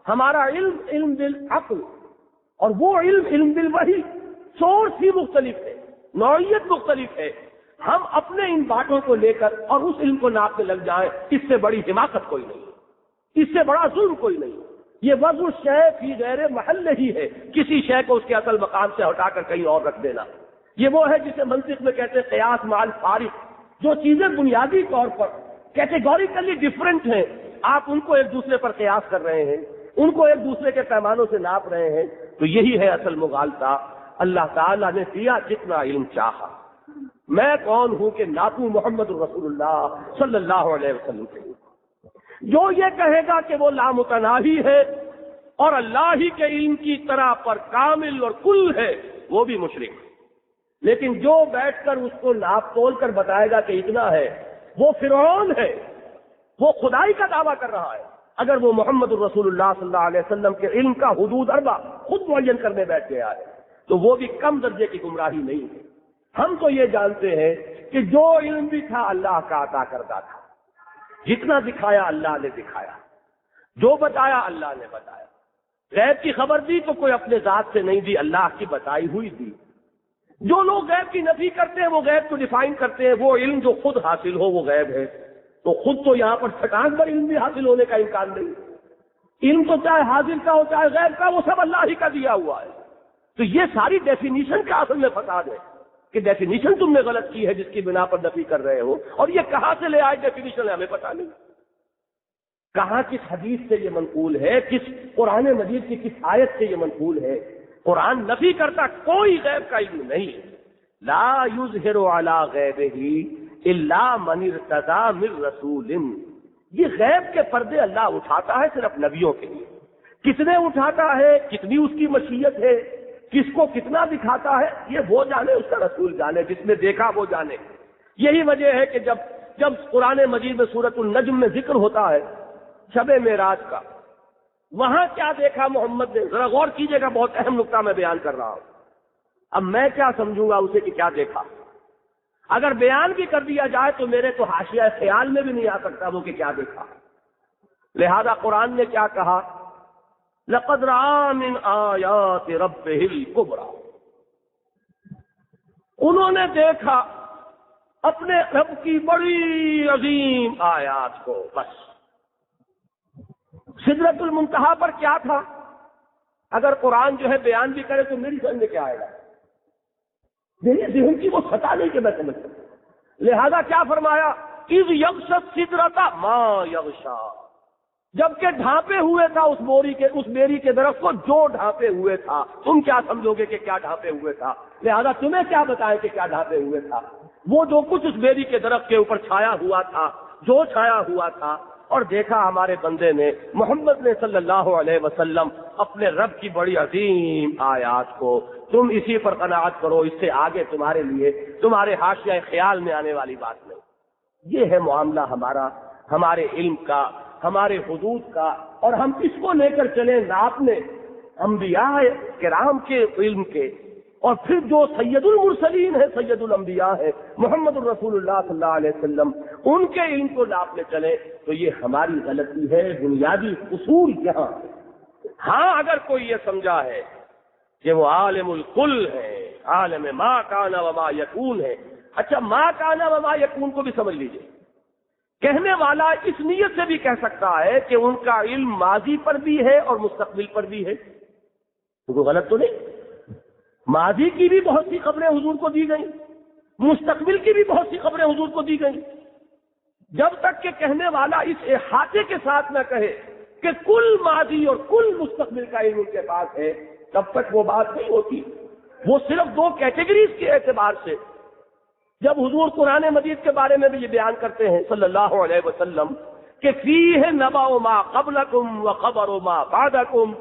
ہمارا علم علم بالعقل، اور وہ علم بالوحی، سورس ہی مختلف ہے، نوعیت مختلف ہے۔ ہم اپنے ان باتوں کو لے کر اور اس علم کو ناپنے لگ جائیں، اس سے بڑی حماقت کوئی نہیں، اس سے بڑا ظلم کوئی نہیں۔ یہ وضع شے فی غیر محل ہی ہے، کسی شے کو اس کے اصل مقام سے ہٹا کر کہیں اور رکھ دینا۔ یہ وہ ہے جسے منطق میں کہتے ہیں قیاس مع الفارق، جو چیزیں بنیادی طور پر کیٹیگوریکلی ڈفرنٹ ہیں، آپ ان کو ایک دوسرے پر قیاس کر رہے ہیں، ان کو ایک دوسرے کے پیمانوں سے ناپ رہے ہیں، تو یہی ہے اصل مغالطہ۔ اللہ تعالیٰ نے دیا جتنا علم چاہا، میں کون ہوں کہ ناپوں محمد الرسول اللہ صلی اللہ علیہ وسلم کے لیے۔ جو یہ کہے گا کہ وہ لامتناہی ہے اور اللہ ہی کے علم کی طرح پر کامل اور کل ہے، وہ بھی مشرک ہے۔ لیکن جو بیٹھ کر اس کو ناپ تول کر بتائے گا کہ اتنا ہے، وہ فرعون ہے، وہ خدائی کا دعویٰ کر رہا ہے۔ اگر وہ محمد الرسول اللہ صلی اللہ علیہ وسلم کے علم کا حدود اربع خود معین کرنے بیٹھ گیا ہے، تو وہ بھی کم درجے کی گمراہی نہیں ہے۔ ہم تو یہ جانتے ہیں کہ جو علم بھی تھا اللہ کا عطا کردہ تھا، جتنا دکھایا اللہ نے دکھایا، جو بتایا اللہ نے بتایا. غیب کی خبر دی تو کوئی اپنے ذات سے نہیں دی، اللہ کی بتائی ہوئی دی. جو لوگ غیب کی نفی کرتے ہیں وہ غیب کو ڈیفائن کرتے ہیں، وہ علم جو خود حاصل ہو وہ غیب ہے. تو خود تو یہاں پر چھٹان پر علم بھی حاصل ہونے کا امکان نہیں. علم تو چاہے حاصل کا ہو چاہے غیب کا، وہ سب اللہ ہی کا دیا ہوا ہے. تو یہ ساری ڈیفینیشن کا اصل میں فساد ہے کہ ڈیفینیشن تم نے غلط کی ہے جس کی بنا پر نفی کر رہے ہو. اور یہ کہاں سے لے آئے ڈیفینیشن ہمیں پتہ نہیں. کہاں کس حدیث سے یہ منقول ہے، کس قرآن مجید کی کس آیت سے یہ منقول ہے. قرآن نفی کرتا کوئی غیب کا علم نہیں. لا یظہر علی غیبہ الا من ارتضی من رسول. یہ غیب کے پردے اللہ اٹھاتا ہے صرف نبیوں کے لیے. کس نے اٹھاتا ہے، کتنی اس کی مشیت ہے، کس کو کتنا دکھاتا ہے، یہ وہ جانے، اس کا رسول جانے، جس نے دیکھا وہ جانے. یہی وجہ ہے کہ جب قرآن مجید میں سورۃ النجم میں ذکر ہوتا ہے شب معراج کا، وہاں کیا دیکھا محمد نے، ذرا غور کیجئے گا، بہت اہم نقطہ میں بیان کر رہا ہوں. اب میں کیا سمجھوں گا اسے کہ کیا دیکھا؟ اگر بیان بھی کر دیا جائے تو میرے تو حاشیہ خیال میں بھی نہیں آ سکتا وہ کہ کیا دیکھا. لہذا قرآن نے کیا کہا؟ لقد رأى من آیات ربہ الکبریٰ. انہوں نے دیکھا اپنے رب کی بڑی عظیم آیات کو. بس سدرۃ المنتہا پر کیا تھا؟ اگر قرآن جو ہے بیان بھی کرے تو میری سمجھ میں کیا آئے گا؟ میری ذہن کی وہ سطح نہیں کہ میں سمجھ سکتا. لہذا کیا فرمایا؟ اذ یغشی السدرۃ ما یغشی. جبکہ ڈھانپے ہوئے تھا اس بیری کے درخت کو جو ڈھانپے ہوئے تھا. تم کیا سمجھو گے کہ کیا ڈھانپے ہوئے تھا؟ لہذا تمہیں کیا بتائیں کہ کیا ڈھانپے ہوئے تھا؟ وہ جو کچھ اس بیری کے درخت کے اوپر چھایا ہوا تھا، جو چھایا ہوا تھا. اور دیکھا ہمارے بندے نے، محمد نے صلی اللہ علیہ وسلم، اپنے رب کی بڑی عظیم آیات کو. تم اسی پر قناعت کرو، اس سے آگے تمہارے لیے تمہارے حاشیہ خیال میں آنے والی بات نہیں. یہ ہے معاملہ ہمارا، ہمارے علم کا، ہمارے حدود کا. اور ہم اس کو لے کر چلیں ناپنے انبیاء کرام کے علم کے، اور پھر جو سید المرسلین ہے، سید الانبیاء ہے، محمد الرسول اللہ صلی اللہ علیہ وسلم، ان کے علم کو ناپنے چلے تو یہ ہماری غلطی ہے. بنیادی اصول یہاں. ہاں اگر کوئی یہ سمجھا ہے کہ وہ عالم الکل ہے، عالم ما کان و ما یکون ہے، اچھا ما کان و ما یکون کو بھی سمجھ لیجئے. کہنے والا اس نیت سے بھی کہہ سکتا ہے کہ ان کا علم ماضی پر بھی ہے اور مستقبل پر بھی ہے. تو غلط تو نہیں؟ ماضی کی بھی بہت سی خبریں حضور کو دی گئیں، مستقبل کی بھی بہت سی خبریں حضور کو دی گئیں. جب تک کہ کہنے والا اس احاطے کے ساتھ نہ کہے کہ کل ماضی اور کل مستقبل کا علم ان کے پاس ہے، تب تک وہ بات نہیں ہوتی. وہ صرف دو کیٹیگریز کے اعتبار سے. جب حضور قرآن مجید کے بارے میں بھی یہ بیان کرتے ہیں صلی اللہ علیہ وسلم کہ فیہ نبأ ما قبلکم و خبر ما بعدکم،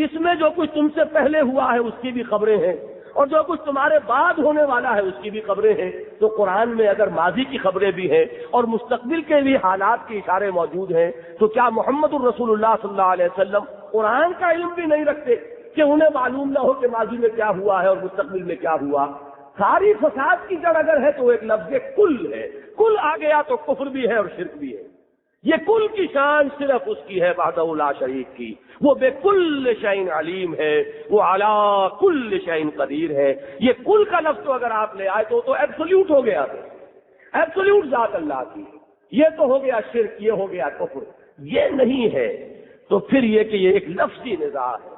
اس میں جو کچھ تم سے پہلے ہوا ہے اس کی بھی خبریں ہیں، اور جو کچھ تمہارے بعد ہونے والا ہے اس کی بھی خبریں ہیں. تو قرآن میں اگر ماضی کی خبریں بھی ہیں اور مستقبل کے بھی حالات کے اشارے موجود ہیں، تو کیا محمد الرسول اللہ صلی اللہ علیہ وسلم قرآن کا علم بھی نہیں رکھتے کہ انہیں معلوم نہ ہو کہ ماضی میں کیا ہوا ہے اور مستقبل میں کیا ہوا؟ ساری فساد کی جڑ اگر ہے تو ایک لفظ کل ہے. کل آ گیا تو کفر بھی ہے اور شرک بھی ہے. یہ کل کی شان صرف اس کی ہے وحدہ لا شریک کی. وہ بے کل شیء علیم ہے، وہ علی کل شیء قدیر ہے. یہ کل کا لفظ تو اگر آپ لے آئے تو ایبسولوٹ ہو گیا، ایبسولوٹ ذات اللہ کی. یہ تو ہو گیا شرک، یہ ہو گیا کفر. یہ نہیں ہے تو پھر یہ کہ یہ ایک لفظی نزاع ہے،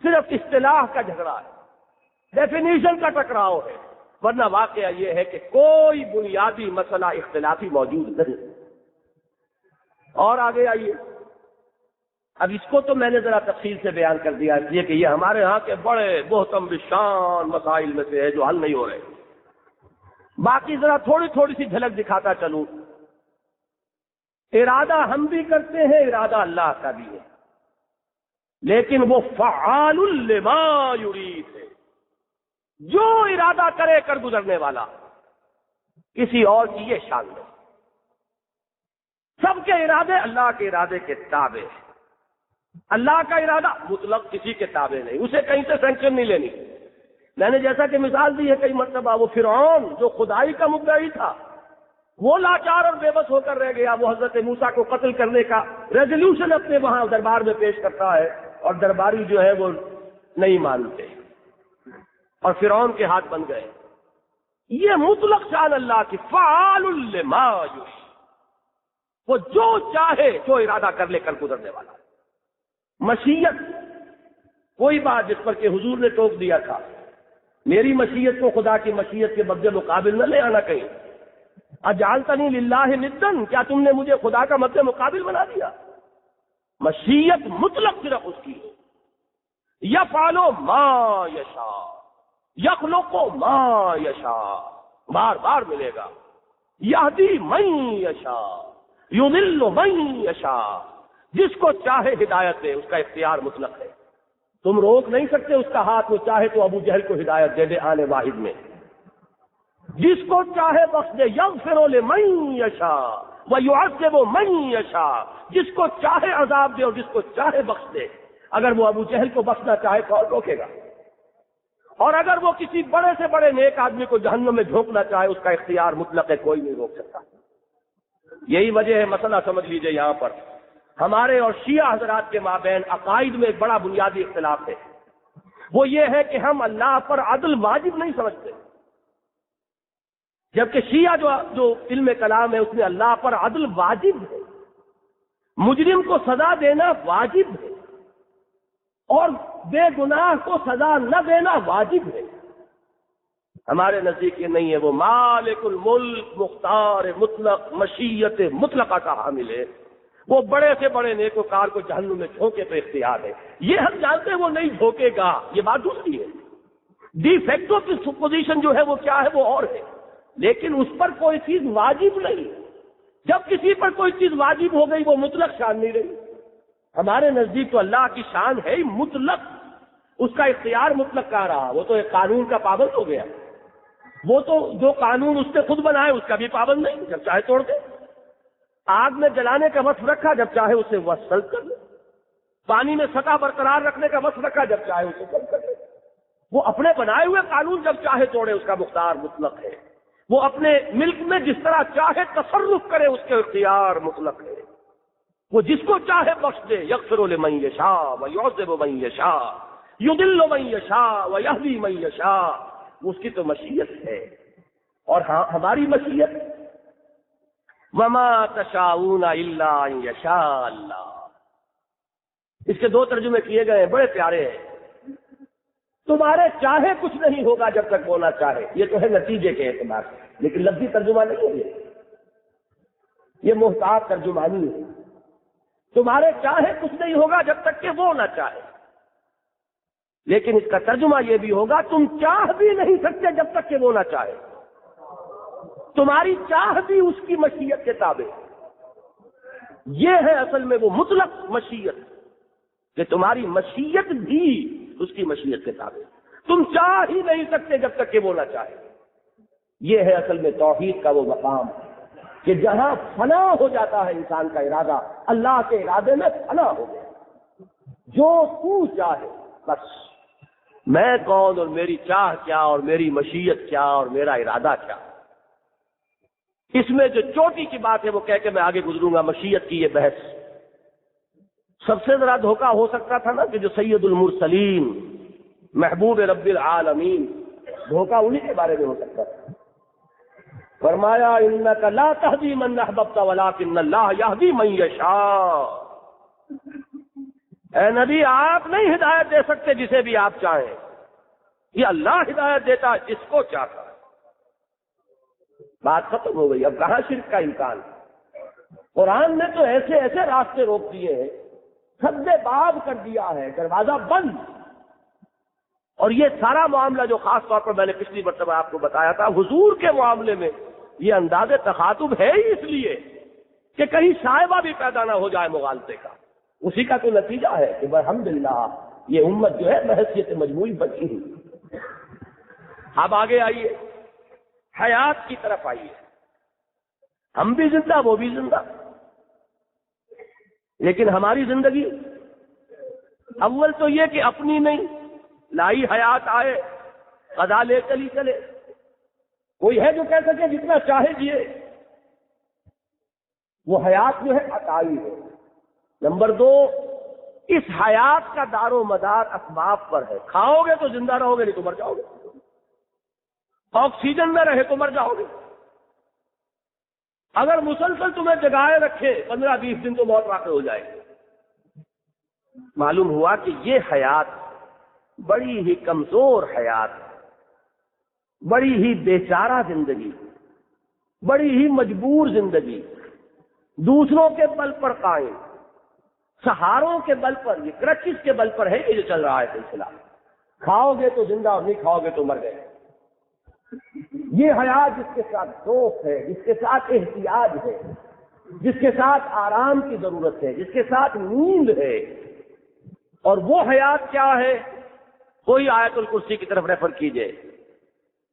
صرف اصطلاح کا جھگڑا ہے، ڈیفینیشن کا ٹکراؤ ہے. ورنہ واقعہ یہ ہے کہ کوئی بنیادی مسئلہ اختلافی موجود نہیں. اور آگے آئیے. اب اس کو تو میں نے ذرا تفصیل سے بیان کر دیا، اس لیے کہ یہ ہمارے ہاں کے بڑے محتم بشان مسائل میں سے ہے جو حل نہیں ہو رہے. باقی ذرا تھوڑی تھوڑی سی جھلک دکھاتا چلوں. ارادہ ہم بھی کرتے ہیں، ارادہ اللہ کا بھی ہے، لیکن وہ فعال لما یرید ہے. جو ارادہ کرے کر گزرنے والا، کسی اور کی یہ شان نہیں. سب کے ارادے اللہ کے ارادے کے تابع ہیں. اللہ کا ارادہ مطلق کسی کے تابع نہیں، اسے کہیں سے سینکشن نہیں لینی. میں نے جیسا کہ مثال دی ہے کئی مرتبہ، وہ فرعون جو خدائی کا مدعی تھا، وہ لاچار اور بے بس ہو کر رہ گیا، وہ حضرت موسیٰ کو قتل کرنے کا ریزولوشن اپنے وہاں دربار میں پیش کرتا ہے، اور درباری جو ہے وہ نہیں مانتے اور فرعون کے ہاتھ بن گئے۔ یہ مطلق شان اللہ کی، فعال لما یرید، وہ جو چاہے جو ارادہ کر لے کر گزرنے والا۔ مشیت، کوئی بات جس پر کہ حضور نے ٹوک دیا تھا، میری مشیت کو خدا کی مشیت کے مد مقابل نہ لے آنا کہیں۔ اجعلتنی للہ ندن، کیا تم نے مجھے خدا کا مد مقابل بنا دیا؟ مشیت مطلق صرف اس کی، یفعل ما یشاء، یخلق ما یشاء، بار بار ملے گا، یہدی من یشاء، یضل من یشاء، جس کو چاہے ہدایت دے، اس کا اختیار مطلق ہے، تم روک نہیں سکتے اس کا ہاتھ، وہ چاہے تو ابو جہل کو ہدایت دے دے آنے واحد میں، جس کو چاہے بخش دے، یغفر لمن یشاء ویعذب من یشاء، جس کو چاہے عذاب دے اور جس کو چاہے بخش دے۔ اگر وہ ابو جہل کو بخشنا چاہے کون روکے گا؟ اور اگر وہ کسی بڑے سے بڑے نیک آدمی کو جہنم میں جھونکنا چاہے، اس کا اختیار مطلق ہے، کوئی نہیں روک سکتا۔ یہی وجہ ہے، مسئلہ سمجھ لیجئے، یہاں پر ہمارے اور شیعہ حضرات کے مابین عقائد میں ایک بڑا بنیادی اختلاف ہے، وہ یہ ہے کہ ہم اللہ پر عدل واجب نہیں سمجھتے، جبکہ شیعہ جو علم کلام ہے اس میں اللہ پر عدل واجب ہے، مجرم کو سزا دینا واجب ہے اور بے گناہ کو سزا نہ دینا واجب ہے۔ ہمارے نزدیک یہ نہیں ہے، وہ مالک الملک، مختار مطلق، مشیت مطلقہ کا حامل ہے، وہ بڑے سے بڑے نیکوکار کو جہنم میں جھونکے تو اختیار ہے۔ یہ ہم جانتے ہیں وہ نہیں جھونکے گا، یہ بات دوسری ہے، ڈی فیکٹو کی پوزیشن جو ہے وہ کیا ہے، وہ اور ہے، لیکن اس پر کوئی چیز واجب نہیں۔ جب کسی پر کوئی چیز واجب ہو گئی وہ مطلق شان نہیں رہی۔ ہمارے نزدیک تو اللہ کی شان ہے ہی مطلق، اس کا اختیار مطلق کا رہا، وہ تو ایک قانون کا پابند ہو گیا، وہ تو جو قانون اس نے خود بنائے اس کا بھی پابند نہیں، جب چاہے توڑ دے۔ آگ میں جلانے کا وصف رکھا، جب چاہے اسے وصل کر لے، پانی میں سطح برقرار رکھنے کا وصف رکھا، جب چاہے اسے کم کر لے۔ وہ اپنے بنائے ہوئے قانون جب چاہے توڑے، اس کا مختار مطلق ہے۔ وہ اپنے ملک میں جس طرح چاہے تصرف کرے، اس کے اختیار مطلق ہے۔ وہ جس کو چاہے بخش دے، یغفر لمن یشاء ویعذب من یشاء، یضل من یشاء ویہدی من یشاء، اس کی تو مشیت ہے۔ اور ہماری مشیت، وما تشاءون الا ان یشاء اللہ، اس کے دو ترجمے کیے گئے ہیں، بڑے پیارے ہیں۔ تمہارے چاہے کچھ نہیں ہوگا جب تک وہ نہ چاہے، یہ تو ہے نتیجے کے اعتبار سے، لیکن لفظی ترجمہ نہیں ہے، یہ محتاط ترجمانی ہے۔ تمہارے چاہے کچھ نہیں ہوگا جب تک کہ وہ نہ چاہے، لیکن اس کا ترجمہ یہ بھی ہوگا تم چاہ بھی نہیں سکتے جب تک کہ وہ نہ چاہے، تمہاری چاہ بھی اس کی مشیت کے تابع۔ یہ ہے اصل میں وہ مطلق مشیت، کہ تمہاری مشیت بھی اس کی مشیت کے تابع، تم چاہ ہی نہیں سکتے جب تک کہ وہ نہ چاہے۔ یہ ہے اصل میں توحید کا وہ مقام کہ جہاں فنا ہو جاتا ہے انسان کا ارادہ، اللہ کے ارادے میں فنا ہو گیا، جو تو چاہے بس، میں کون اور میری چاہ کیا اور میری مشیت کیا اور میرا ارادہ کیا۔ اس میں جو چوٹی کی بات ہے وہ کہہ کے میں آگے گزروں گا، مشیت کی یہ بحث سب سے ذرا دھوکہ ہو سکتا تھا نا، کہ جو سید المرسلین محبوب رب العالمین، دھوکہ انہی کے بارے میں ہو سکتا تھا۔ فرمایا انک لا تہدی من احببت ولکن اللہ یہدی من یشاء، اے نبی آپ نہیں ہدایت دے سکتے جسے بھی آپ چاہیں، یہ اللہ ہدایت دیتا ہے جس کو چاہتا ہے۔ بات ختم ہو گئی، اب کہاں شرک کا امکان؟ قرآن نے تو ایسے ایسے راستے روک دیے ہیں، سد باب کر دیا ہے، دروازہ بند۔ اور یہ سارا معاملہ جو خاص طور پر میں نے پچھلی مرتبہ آپ کو بتایا تھا، حضور کے معاملے میں یہ انداز تخاطب ہے ہی اس لیے کہ کہیں شائبہ بھی پیدا نہ ہو جائے مغالطے کا، اسی کا تو نتیجہ ہے کہ الحمدللہ یہ امت جو ہے بحیثیت مجموعی بچی ہوئی۔ اب آگے آئیے، حیات کی طرف آئیے، ہم بھی زندہ وہ بھی زندہ، لیکن ہماری زندگی اول تو یہ کہ اپنی نہیں، لائی حیات آئے قضا لے چلی چلے، کوئی ہے جو کہہ سکے جتنا چاہے جیے؟ وہ حیات جو ہے عطائی ہے۔ نمبر 2، اس حیات کا دار و مدار اسباب پر ہے۔ کھاؤ گے تو زندہ رہو گے، نہیں تو مر جاؤ گے۔ آکسیجن میں رہے تو مر جاؤ گے۔ اگر مسلسل تمہیں جگائے رکھے 15-20 دن تو موت واقع ہو جائے گی۔ معلوم ہوا کہ یہ حیات بڑی ہی کمزور حیات، بڑی ہی بیچارہ زندگی، بڑی ہی مجبور زندگی، دوسروں کے بل پر قائم، سہاروں کے بل پر، یہ کرچز کے بل پر ہے یہ جو چل رہا ہے سلسلہ۔ کھاؤ گے تو زندہ اور نہیں کھاؤ گے تو مر گئے۔ یہ حیات جس کے ساتھ ذوق ہے، جس کے ساتھ احتیاج ہے، جس کے ساتھ آرام کی ضرورت ہے، جس کے ساتھ نیند ہے، اور وہ حیات کیا ہے؟ کوئی آیت الکرسی کی طرف ریفر کیجئے۔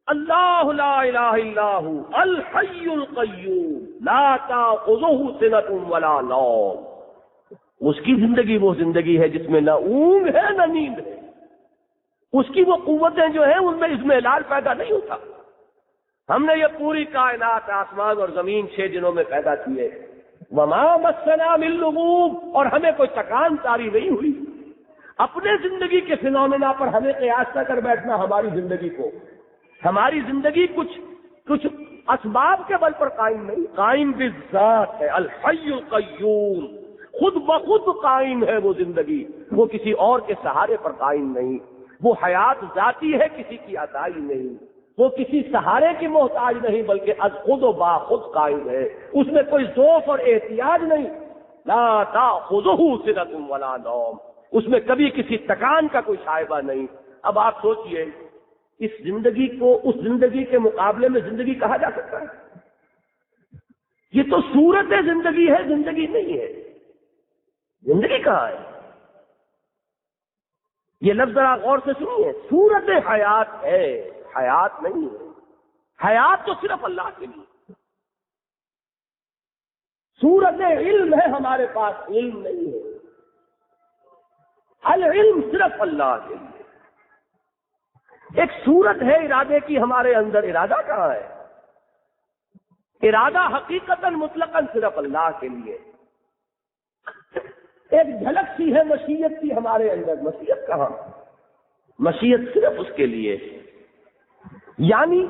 اللہ لا الہ الا ہو الحی القیوم لا تاخذہ سنۃ ولا نوم۔ اس کی زندگی وہ زندگی ہے جس میں نہ اونگ ہے نہ نیند ہے۔ اس کی وہ قوتیں جو ہیں ان میں اضمحلال پیدا نہیں ہوتا۔ ہم نے یہ پوری کائنات، آسمان اور زمین 6 دنوں میں پیدا کیے۔ وما مسنا من لغوب، اور ہمیں کوئی تکان طاری نہیں ہوئی۔ اپنے زندگی کے فینومینا پر ہمیں قیاس نہ کر بیٹھنا ہماری زندگی کو۔ ہماری زندگی کچھ اسباب کے بل پر قائم نہیں، قائم بالذات ہے، الحی القیوم، خود بخود قائم ہے وہ زندگی، وہ کسی اور کے سہارے پر قائم نہیں۔ وہ حیات ذاتی ہے، کسی کی عطائی نہیں، وہ کسی سہارے کی محتاج نہیں، بلکہ از خود و با خود قائم ہے۔ اس میں کوئی ذوق اور احتیاج نہیں۔ لا تاخذہ سنۃ ولا نوم، اس میں کبھی کسی تکان کا کوئی شائبہ نہیں۔ اب آپ سوچئے، اس زندگی کو اس زندگی کے مقابلے میں زندگی کہا جا سکتا ہے؟ یہ تو صورت زندگی ہے، زندگی نہیں ہے۔ زندگی کہاں ہے؟ یہ لفظ ذرا غور سے سنیے، صورت حیات ہے، حیات نہیں ہے۔ حیات تو صرف اللہ کے لیے۔ صورت علم ہے ہمارے پاس، علم نہیں ہے۔ العلم صرف اللہ کے لیے۔ ایک صورت ہے ارادے کی ہمارے اندر، ارادہ کہاں ہے؟ ارادہ حقیقتاً مطلقاً صرف اللہ کے لیے۔ ایک جھلک سی ہے مشیت کی ہمارے اندر، مشیت کہاں؟ مشیت صرف اس کے لیے۔ یعنی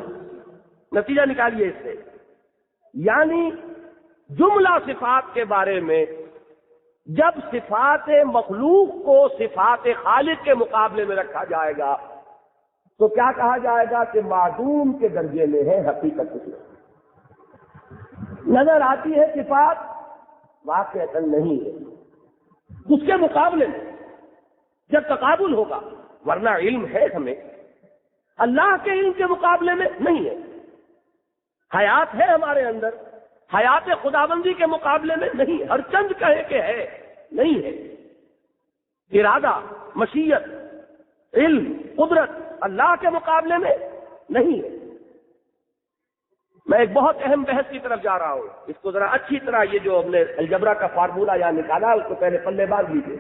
نتیجہ نکالیے اس سے، یعنی جملہ صفات کے بارے میں جب صفات مخلوق کو صفات خالق کے مقابلے میں رکھا جائے گا تو کیا کہا جائے گا کہ معدوم کے درجے میں ہے، حقیقت میں نظر آتی ہے صفات، واقعتاً نہیں ہے۔ اس کے مقابلے میں جب تقابل ہوگا، ورنہ علم ہے ہمیں، اللہ کے علم کے مقابلے میں نہیں ہے۔ حیات ہے ہمارے اندر، حیات خداوندی کے مقابلے میں نہیں ہے۔ ہر چند کہے کہ ہے، نہیں ہے۔ ارادہ، مشیت، علم، قدرت اللہ کے مقابلے میں نہیں ہے۔ میں ایک بہت اہم بحث کی طرف جا رہا ہوں، اس کو ذرا اچھی طرح، یہ جو ہم نے الجبرا کا فارمولہ یہاں نکالا اس کو پہلے پلے باز لیجیے۔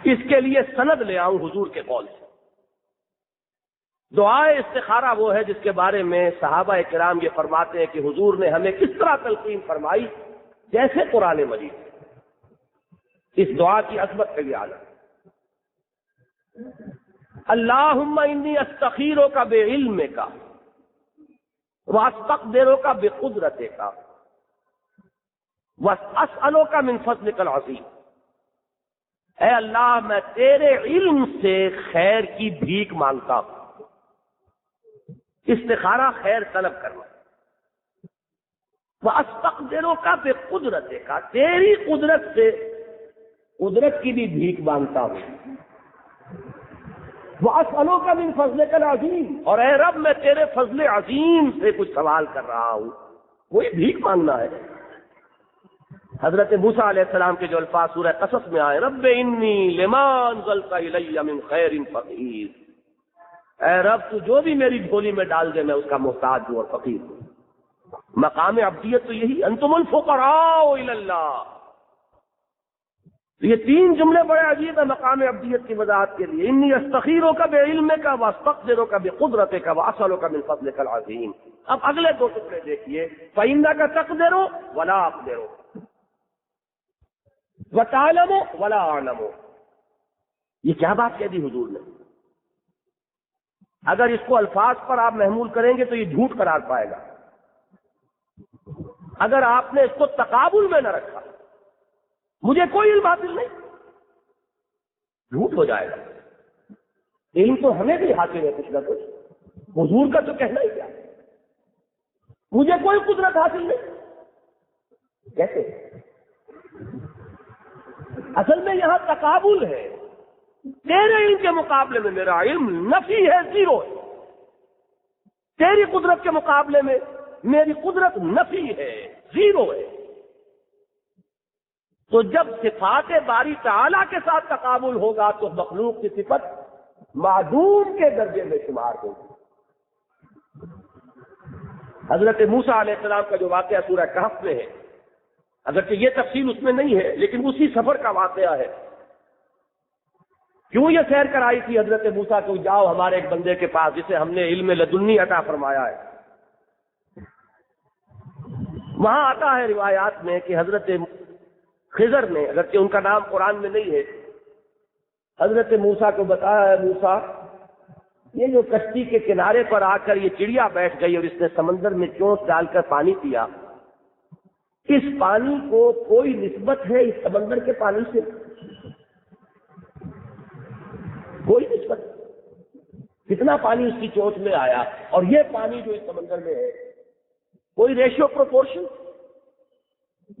اس کے لیے سند لے آؤں حضور کے قول سے۔ دعائے استخارہ وہ ہے جس کے بارے میں صحابہ کرام یہ فرماتے ہیں کہ حضور نے ہمیں کس طرح تلقین فرمائی، جیسے قرآن مجید۔ اس دعا کی عظمت کا یہ عالم، اللہم انی استخیرک بعلمک واستقدرک بقدرتک واسألک من فضلک العظیم۔ اے اللہ، میں تیرے علم سے خیر کی بھیک مانگتا ہوں۔ استخارہ خیر طلب کرنا۔ وَأَسْتَقْدِرُكَ بِقُدْرَتِكَ، تیری قدرت سے قدرت کی بھی بھیک مانگتا ہوں۔ وَأَسْأَلُكَ مِن فَضْلِكَ الْعَظِيمِ، اور اے رب میں تیرے فضل عظیم سے کچھ سوال کر رہا ہوں، وہی بھیک مانگنا ہے۔ حضرت موسیٰ علیہ السلام کے جو الفاظ سورہ قصص میں آئے، رب انی لما انزلت الی من خیر فقیر، اے رب تو جو بھی میری جھولی میں ڈال دے میں اس کا محتاج ہوں اور فقیر ہوں۔ مقام عبدیت تو یہی، انتم الفقراء الی اللہ، تو یہ تین جملے بڑے عجیب ہیں مقام عبدیت کی وضاحت کے لیے. انی استخیرک بعلمک واستقدرک بقدرتک واسألک من فضلک العظیم. اب اگلے دو ٹکڑے دیکھیے. فإنک تقدر ولا اقدر وتعلم ولا اعلم. یہ کیا بات کہہ دی حضور نے؟ اگر اس کو الفاظ پر آپ محمول کریں گے تو یہ جھوٹ قرار پائے گا. اگر آپ نے اس کو تقابل میں نہ رکھا، مجھے کوئی علم حاصل نہیں، جھوٹ ہو جائے گا. علم تو ہمیں بھی حاصل ہے کچھ نہ کچھ. حضور کا تو کہنا ہی کیا، مجھے کوئی قدرت حاصل نہیں. کیسے؟ اصل میں یہاں تقابل ہے. تیرے علم کے مقابلے میں میرا علم نفی ہے، زیرو ہے. تیری قدرت کے مقابلے میں میری قدرت نفی ہے، زیرو ہے. تو جب صفات باری تعالیٰ کے ساتھ تقابل ہوگا تو مخلوق کی صفت معدوم کے درجے میں شمار ہوگی. حضرت موسیٰ علیہ السلام کا جو واقعہ سورہ کہف میں ہے، اگرچہ یہ تفصیل اس میں نہیں ہے لیکن اسی سفر کا واقعہ ہے. کیوں یہ سیر کرائی تھی حضرت موسیٰ کو، جاؤ ہمارے ایک بندے کے پاس جسے ہم نے علم لدنی عطا فرمایا ہے. وہاں آتا ہے روایات میں کہ حضرت خضر نے، اگرچہ ان کا نام قرآن میں نہیں ہے، حضرت موسیٰ کو بتایا ہے موسیٰ یہ جو کشتی کے کنارے پر آ کر یہ چڑیا بیٹھ گئی اور اس نے سمندر میں چونچ ڈال کر پانی پیا، اس پانی کو کوئی نسبت ہے اس سمندر کے پانی سے؟ کوئی نسبت. کتنا پانی اس کی چونچ میں آیا اور یہ پانی جو اس سمندر میں ہے، کوئی ریشیو پروپورشن؟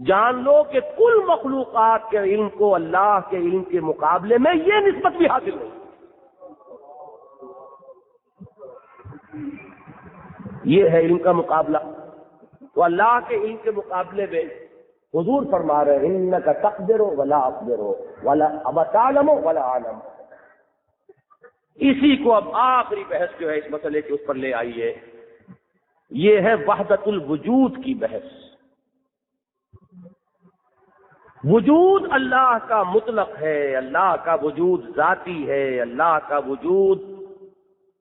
جان لو کہ کل مخلوقات کے علم کو اللہ کے علم کے مقابلے میں یہ نسبت بھی حاصل نہیں. یہ ہے علم کا مقابلہ. تو اللہ کے علم کے مقابلے میں حضور فرما رہے ہیں انک تقدر ولا اقدر ولا تعلم ولا اعلم. اسی کو اب آخری بحث جو ہے اس مسئلے کے اس پر لے آئیے. یہ ہے وحدت الوجود کی بحث. وجود اللہ کا مطلق ہے، اللہ کا وجود ذاتی ہے، اللہ کا وجود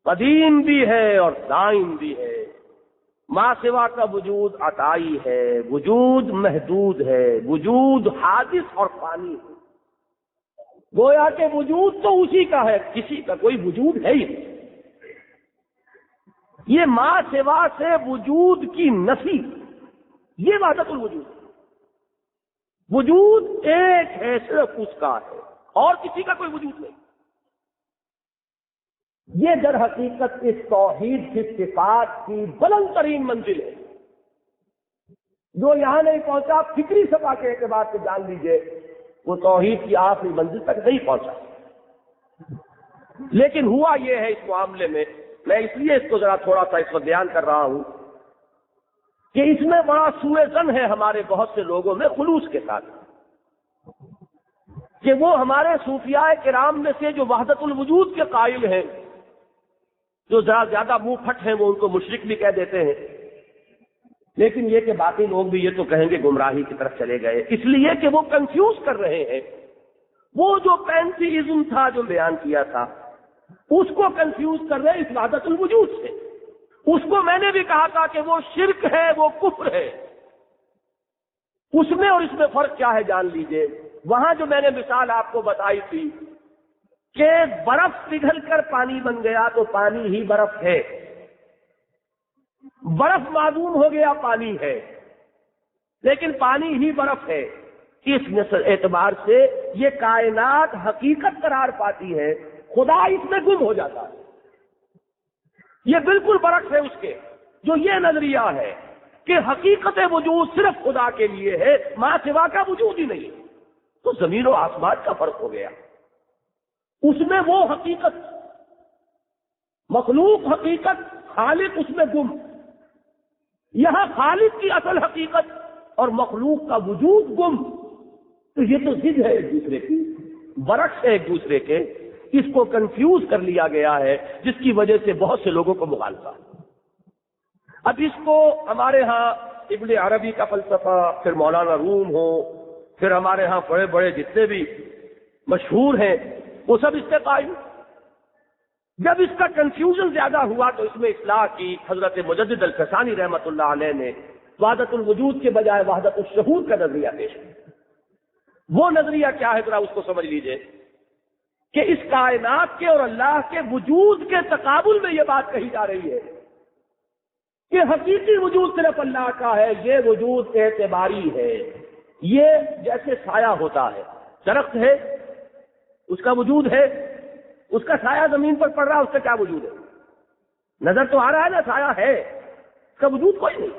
قدیم بھی ہے اور دائم بھی ہے. ما سوا کا وجود عطائی ہے، وجود محدود ہے، وجود حادث اور فانی ہے. گویا کہ وجود تو اسی کا ہے، کسی کا کوئی وجود ہے ہی نہیں. یہ ما سوا سے وجود کی نفی، یہ وحدت الوجود. وجود ایک ہے، صرف اس کا ہے اور کسی کا کوئی وجود نہیں. یہ در حقیقت اس توحید کی صفات کی بلند ترین منزل ہے. جو یہاں نہیں پہنچا فکری سطح کے اعتبار سے جان لیجئے وہ توحید کی آخری منزل تک نہیں پہنچا. لیکن ہوا یہ ہے اس معاملے میں، میں اس لیے اس کو ذرا تھوڑا سا اس وقت بیان کر رہا ہوں کہ اس میں بڑا سوء ظن ہے ہمارے بہت سے لوگوں میں خلوص کے ساتھ کہ وہ ہمارے صوفیاء کرام میں سے جو وحدت الوجود کے قائل ہیں، جو زیادہ منہ پھٹ ہیں، وہ ان کو مشرک بھی کہہ دیتے ہیں. لیکن یہ کہ باقی لوگ بھی یہ تو کہیں گے گمراہی کی طرف چلے گئے، اس لیے کہ وہ کنفیوز کر رہے ہیں. وہ جو پینتھیزم تھا جو بیان کیا تھا اس کو کنفیوز کر رہے اس وحدت الوجود سے. اس کو میں نے بھی کہا تھا کہ وہ شرک ہے، وہ کفر ہے. اس میں اور اس میں فرق کیا ہے جان لیجئے. وہاں جو میں نے مثال آپ کو بتائی تھی کہ برف پگھل کر پانی بن گیا تو پانی ہی برف ہے، برف معدوم ہو گیا پانی ہے، لیکن پانی ہی برف ہے. اس اعتبار سے یہ کائنات حقیقت قرار پاتی ہے، خدا اس میں گم ہو جاتا ہے. یہ بالکل برعکس ہے اس کے جو یہ نظریہ ہے کہ حقیقت وجود صرف خدا کے لیے ہے، ماں سوا کا وجود ہی نہیں. تو زمین و آسمان کا فرق ہو گیا. اس میں وہ حقیقت، مخلوق حقیقت، خالق اس میں گم. یہاں خالق کی اصل حقیقت اور مخلوق کا وجود گم. تو یہ تو ضد ہے ایک دوسرے کی، برعکس ہے ایک دوسرے کے. اس کو کنفیوز کر لیا گیا ہے جس کی وجہ سے بہت سے لوگوں کو مخالفہ. اب اس کو ہمارے ہاں ابن عربی کا فلسفہ، پھر مولانا روم ہو، پھر ہمارے ہاں بڑے بڑے جتنے بھی مشہور ہیں وہ سب اس سے قائم. جب اس کا کنفیوژن زیادہ ہوا تو اس میں اصلاح کی. حضرت مجدد الفسانی رحمۃ اللہ علیہ نے وحدت الوجود کے بجائے وحدت الشہود کا نظریہ پیش کیا. وہ نظریہ کیا ہے ذرا اس کو سمجھ لیجئے کہ اس کائنات کے اور اللہ کے وجود کے تقابل میں یہ بات کہی جا رہی ہے کہ حقیقی وجود صرف اللہ کا ہے. یہ وجود اعتباری ہے. یہ جیسے سایہ ہوتا ہے, درخت ہے اس کا وجود ہے, اس کا سایہ زمین پر پڑ رہا ہے, اس کا کیا وجود ہے؟ نظر تو آ رہا ہے نا, سایہ ہے, اس کا وجود کوئی نہیں.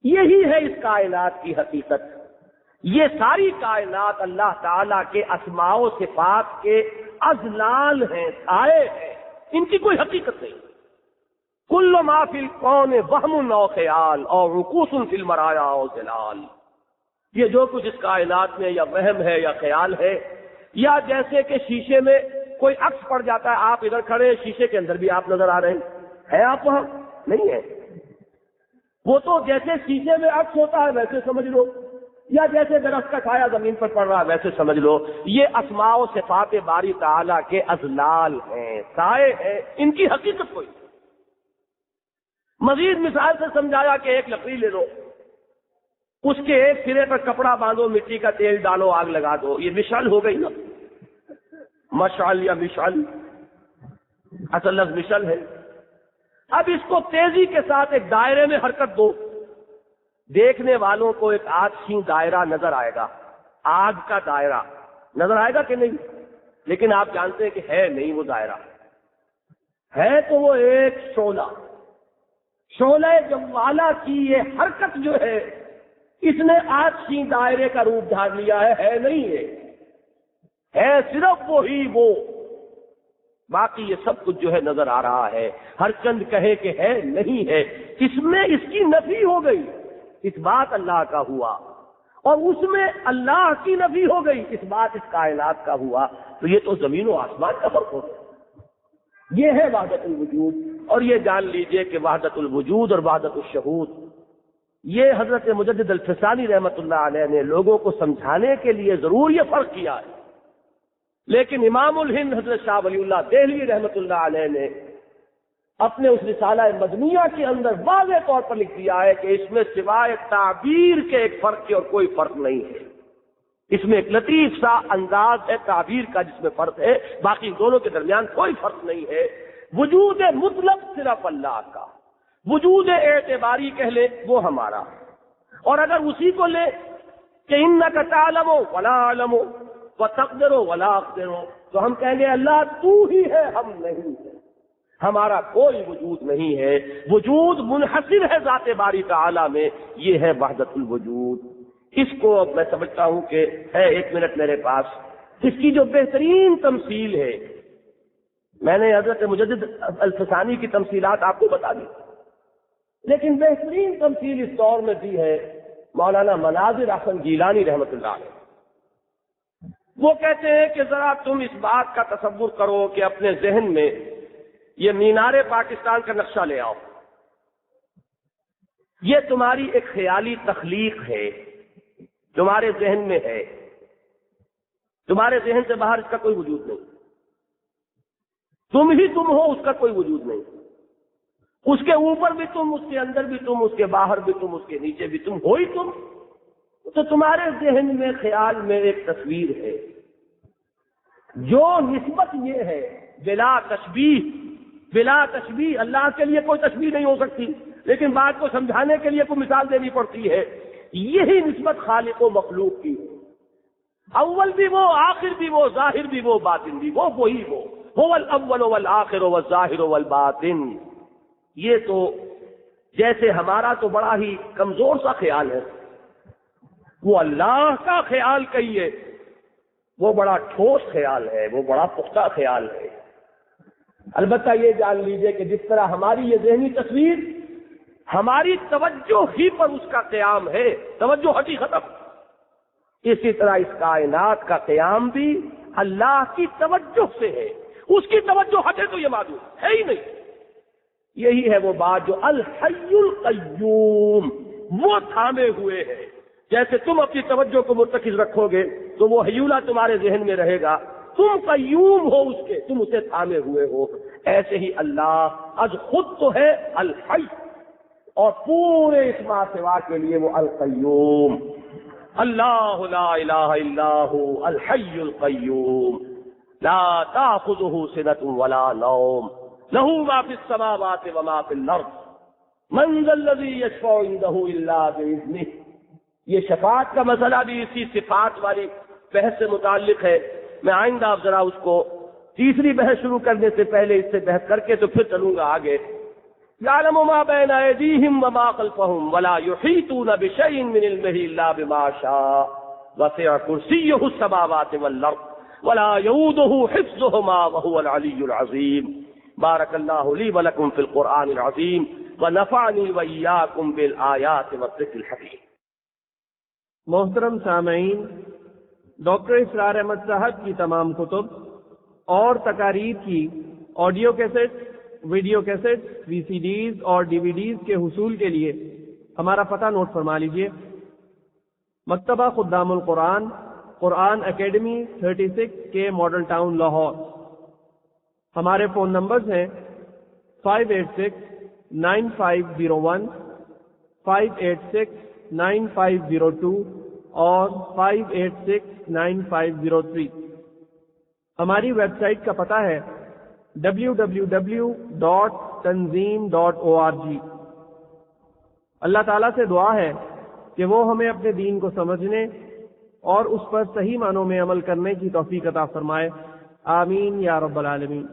یہی ہے اس کائنات کی حقیقت. یہ ساری کائنات اللہ تعالیٰ کے اسماء و صفات کے اضلال ہیں, سائے ہیں, ان کی کوئی حقیقت نہیں. کل ما فی الکون وہم و خیال اور رکوس فی المرایا و ظلال. یہ جو کچھ اس کائنات میں یا وہم ہے یا خیال ہے, یا جیسے کہ شیشے میں کوئی عکس پڑ جاتا ہے, آپ ادھر کھڑے, شیشے کے اندر بھی آپ نظر آ رہے ہیں, ہے آپ وہاں نہیں ہے. وہ تو جیسے شیشے میں عکس ہوتا ہے ویسے سمجھ لو, یا جیسے درخت کا سایہ زمین پر پڑ رہا ہے ویسے سمجھ لو. یہ اسماء و صفات باری تعالیٰ کے اضلال ہیں, سائے ہیں, ان کی حقیقت کوئی. مزید مثال سے سمجھایا کہ ایک لکڑی لے لو, اس کے ایک سرے پر کپڑا باندھو, مٹی کا تیل ڈالو, آگ لگا دو, یہ مشعل ہو گئی نا. مشعل یا مشعل, اصل لفظ مشعل ہے. اب اس کو تیزی کے ساتھ ایک دائرے میں حرکت دو, دیکھنے والوں کو ایک آتشی دائرہ نظر آئے گا, آگ کا دائرہ نظر آئے گا کہ نہیں؟ لیکن آپ جانتے ہیں کہ ہے نہیں وہ دائرہ, ہے تو وہ ایک شعلہ. شعلہ جوالا کی یہ حرکت جو ہے اس نے آتشی دائرے کا روپ دھار لیا ہے نہیں ہے صرف وہی وہ. باقی یہ سب کچھ جو ہے نظر آ رہا ہے. ہر چند کہے کہ ہے نہیں ہے, اس میں اس کی نفی ہو گئی, اس بات اللہ کا ہوا, اور اس میں اللہ کی نفی ہو گئی, اس بات اس کائنات کا ہوا. تو یہ تو زمین و آسمان کا فرق ہو گیا. یہ ہے وحدت الوجود. اور یہ جان لیجئے کہ وحدت الوجود اور وحدت الشہود یہ حضرت مجدد الفسانی رحمۃ اللہ علیہ نے لوگوں کو سمجھانے کے لیے ضرور یہ فرق کیا ہے. لیکن امام الہند حضرت شاہ ولی اللہ دہلوی رحمۃ اللہ علیہ نے اپنے اس رسالہ مدنیہ کے اندر واضح طور پر لکھ دیا ہے کہ اس میں سوائے تعبیر کے ایک فرق کے اور کوئی فرق نہیں ہے. اس میں ایک لطیف سا انداز ہے تعبیر کا جس میں فرق ہے, باقی دونوں کے درمیان کوئی فرق نہیں ہے. وجود مطلق صرف اللہ کا, وجود اعتباری کہہ لے وہ ہمارا. اور اگر اسی کو لے کہ انک تعلم ولا اعلم وتقدر ولا اقدر, تو ہم کہیں گے اللہ تو ہی ہے, ہم نہیں ہے, ہمارا کوئی وجود نہیں ہے. وجود منحصر ہے ذات باری تعالی میں, یہ ہے وحدت الوجود. اس کو اب میں سمجھتا ہوں کہ ہے 1 منٹ میرے پاس. اس کی جو بہترین تمثیل ہے, میں نے حضرت مجدد الفسانی کی تمثیلات آپ کو بتا دی, لیکن بہترین تمثیل اس دور میں دی ہے مولانا مناظر احسن گیلانی رحمۃ اللہ علیہ. وہ کہتے ہیں کہ ذرا تم اس بات کا تصور کرو کہ اپنے ذہن میں یہ مینار پاکستان کا نقشہ لے آؤ. یہ تمہاری ایک خیالی تخلیق ہے, تمہارے ذہن میں ہے, تمہارے ذہن سے باہر اس کا کوئی وجود نہیں. تم ہی تم ہو, اس کا کوئی وجود نہیں. اس کے اوپر بھی تم, اس کے اندر بھی تم, اس کے باہر بھی تم, اس کے نیچے بھی تم, ہو ہی تم. تو تمہارے ذہن میں خیال میں ایک تصویر ہے, جو نسبت یہ ہے بلا تشبیہ, بلا تشبیہ. اللہ کے لیے کوئی تشبیہ نہیں ہو سکتی, لیکن بات کو سمجھانے کے لیے کوئی مثال دینی پڑتی ہے. یہی نسبت خالق و مخلوق کی ہے. اول بھی وہ, آخر بھی وہ, ظاہر بھی وہ, باطن بھی وہ, وہی وہ. هو الاول والآخر والظاہر والباطن. یہ تو جیسے ہمارا تو بڑا ہی کمزور سا خیال ہے, وہ اللہ کا خیال کہیے وہ بڑا ٹھوس خیال ہے, وہ بڑا پختہ خیال ہے. البتہ یہ جان لیجئے کہ جس طرح ہماری یہ ذہنی تصویر ہماری توجہ ہی پر اس کا قیام ہے, توجہ ہٹی ختم, اسی طرح اس کائنات کا قیام بھی اللہ کی توجہ سے ہے. اس کی توجہ ہٹے تو یہ معدوم ہے ہی نہیں. یہی ہے وہ بات جو الحی القیوم, وہ تھامے ہوئے ہے, جیسے تم اپنی توجہ کو مرتکز رکھو گے تو وہ ہیولہ تمہارے ذہن میں رہے گا، تم قیوم ہو اس کے، تم اسے تھامے ہوئے ہو۔ ایسے ہی اللہ از خود تو ہے الحی، اور پورے اس ما سوا کے لیے وہ القیوم۔ اللہ لا الہ الا هو الحی القیوم لا تأخذہ سنۃ ولا نوم لہ ما فی السماوات وما فی الارض من ذا الذی یشفع عندہ الا بإذنہ۔ یہ شفاعت کا مسئلہ بھی اسی صفات والی بحث سے متعلق ہے۔ میں آئندہ اب ذرا اس کو تیسری بحث شروع کرنے سے پہلے اس سے بحث کر کے تو پھر چلوں گا آگے۔ یعلم ما بین ایدیہم وما خلفہم ولا یحیطون بشیء من علمہ الا بما شاء وسع کرسیہ السماوات والارض ولا یؤودہ حفظہما وهو العلی العظیم۔ بارک اللہ لی ولکم فی القرآن العظیم ونفعنی وإیاکم بالآیات والذکر الحکیم۔ محترم سامعین، ڈاکٹر اسرار احمد صاحب کی تمام کتب اور تقاریر کی آڈیو کیسٹ، ویڈیو کیسٹ، وی سی ڈیز اور ڈی وی ڈیز کے حصول کے لیے ہمارا پتہ نوٹ فرما لیجیے۔ مکتبہ خدام القرآن، قرآن اکیڈمی 36 کے ماڈل ٹاؤن لاہور۔ ہمارے فون نمبرز ہیں 586-9501، 586-9502 اور 586-9503۔ ہماری ویب سائٹ کا پتہ ہے www.tanzeem.org۔ اللہ تعالیٰ سے دعا ہے کہ وہ ہمیں اپنے دین کو سمجھنے اور اس پر صحیح معنوں میں عمل کرنے کی توفیق عطا فرمائے، آمین یا رب العالمین۔